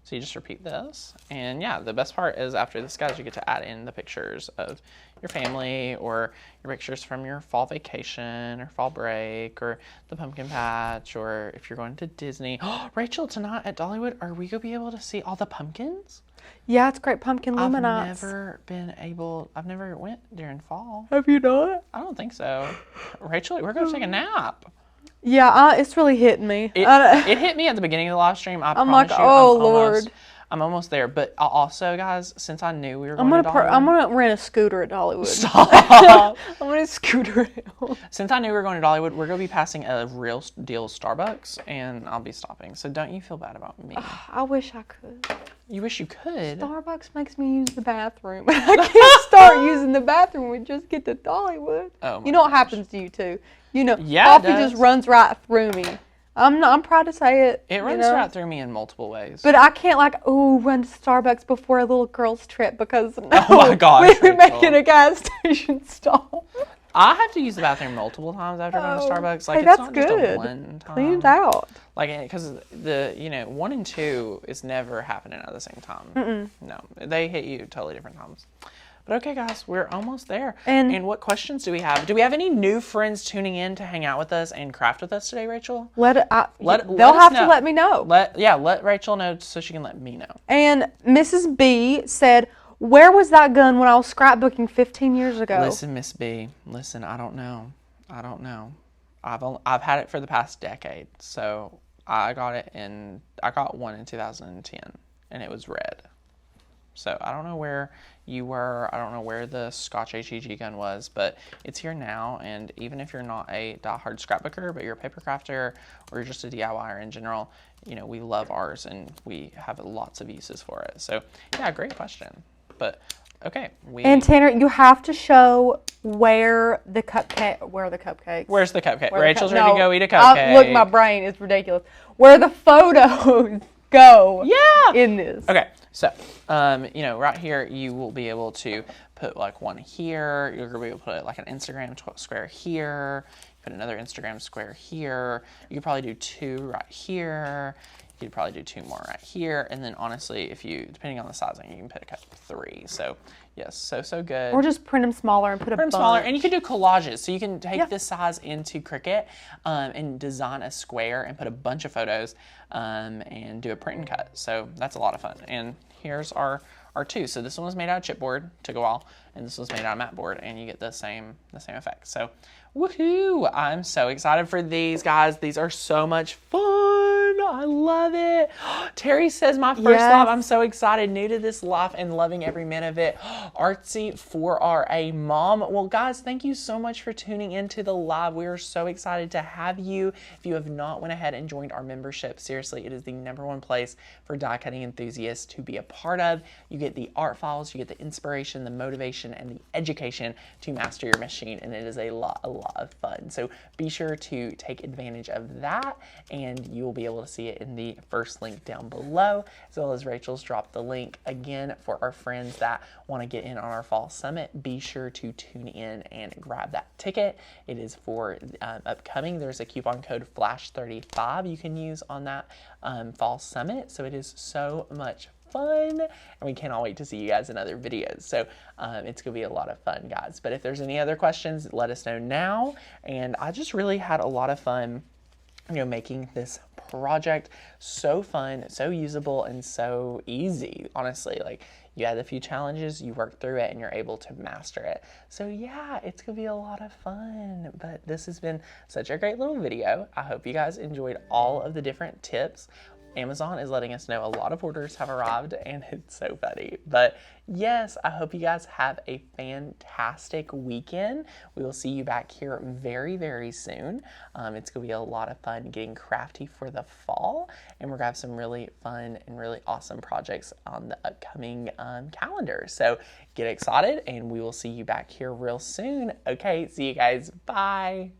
So you just repeat this. And yeah, the best part is after this, guys, you get to add in the pictures of your family or your pictures from your fall vacation or fall break or the pumpkin patch or if you're going to Disney. Rachel, tonight at Dollywood, are we going to be able to see all the pumpkins? Yeah, it's great pumpkin luminance. I've never went during fall. Have you not? I don't think so. Rachel, we're going to take a nap. Yeah, it's really hitting me. It hit me at the beginning of the live stream. I'm like, oh, Lord. I'm almost there. But also, guys, since I knew we were going to Dollywood. I'm going to rent a scooter at Dollywood. Stop. I'm going to scooter out. Since I knew we were going to Dollywood, we're going to be passing a real deal Starbucks, and I'll be stopping. So don't you feel bad about me. I wish I could. You wish you could? Starbucks makes me use the bathroom. I can't start using the bathroom. We just get to Dollywood. Oh, you know what happens to you, too. You know, yeah, coffee just runs right through me. I'm proud to say it. It runs right through me in multiple ways. But I can't run to Starbucks before a little girl's trip because oh my gosh, we're making a gas station stop. I have to use the bathroom multiple times after going to Starbucks. Like, hey, it's that's not good. Just a one time. Cleaned out. Like, because the 1 and 2 is never happening at the same time. No, they hit you totally different times. But okay, guys, we're almost there. And what questions do we have? Do we have any new friends tuning in to hang out with us and craft with us today, Rachel? They'll have to let me know. Let Rachel know so she can let me know. And Mrs. B said, where was that gun when I was scrapbooking 15 years ago? Listen, Miss B. Listen, I don't know. I've had it for the past decade. So I got one in 2010, and it was red. So I don't know where you were. I don't know where the Scotch HEG gun was, but it's here now. And even if you're not a diehard scrapbooker, but you're a paper crafter or you're just a DIYer in general, we love ours and we have lots of uses for it. So yeah, great question. But okay, and Tanner, you have to show where the cupcakes. Where's the cupcake? Rachel's ready to go eat a cupcake. Look, my brain is ridiculous. Where the photos go? Yeah. In this. Okay, so right here you will be able to put like one here. You're gonna be able to put like an Instagram square here. Put another Instagram square here. You could probably do 2 right here. You could probably do 2 more right here. And then honestly, depending on the sizing, you can pick up 3. So yes, so good. Or just print them smaller and put them smaller. And you can do collages. So you can take this size into Cricut and design a square and put a bunch of photos and do a print and cut. So that's a lot of fun. And here's our 2. So this one was made out of chipboard, took a while, and this was made out of Matboard, and you get the same effect. So woohoo! I'm so excited for these, guys. These are so much fun. I love it. Terry says my first live. I'm so excited. New to this life and loving every minute of it. Artsy 4RA mom. Well, guys, thank you so much for tuning into the live. We are so excited to have you. If you have not went ahead and joined our membership, seriously, it is the #1 place for die cutting enthusiasts to be a part of. You get the art files, you get the inspiration, the motivation, and the education to master your machine, and it is a lot of fun. So be sure to take advantage of that, and you will be able to see it in the first link down below, as well as Rachel's dropped the link again for our friends that want to get in on our fall summit. Be sure to tune in and grab that ticket. It is for upcoming. There's a coupon code FLASH35 you can use on that fall summit. So it is so much fun, and we cannot wait to see you guys in other videos. So it's gonna be a lot of fun, guys. But if there's any other questions, let us know now. And I just really had a lot of fun making this project. So fun, so usable, and so easy, honestly. Like, you had a few challenges, you worked through it, and you're able to master it. So yeah, it's gonna be a lot of fun. But this has been such a great little video. I hope you guys enjoyed all of the different tips. Amazon is letting us know a lot of orders have arrived, and it's so funny. But yes, I hope you guys have a fantastic weekend. We will see you back here very, very soon. It's going to be a lot of fun getting crafty for the fall, and we're going to have some really fun and really awesome projects on the upcoming calendar. So get excited, and we will see you back here real soon. Okay, see you guys. Bye.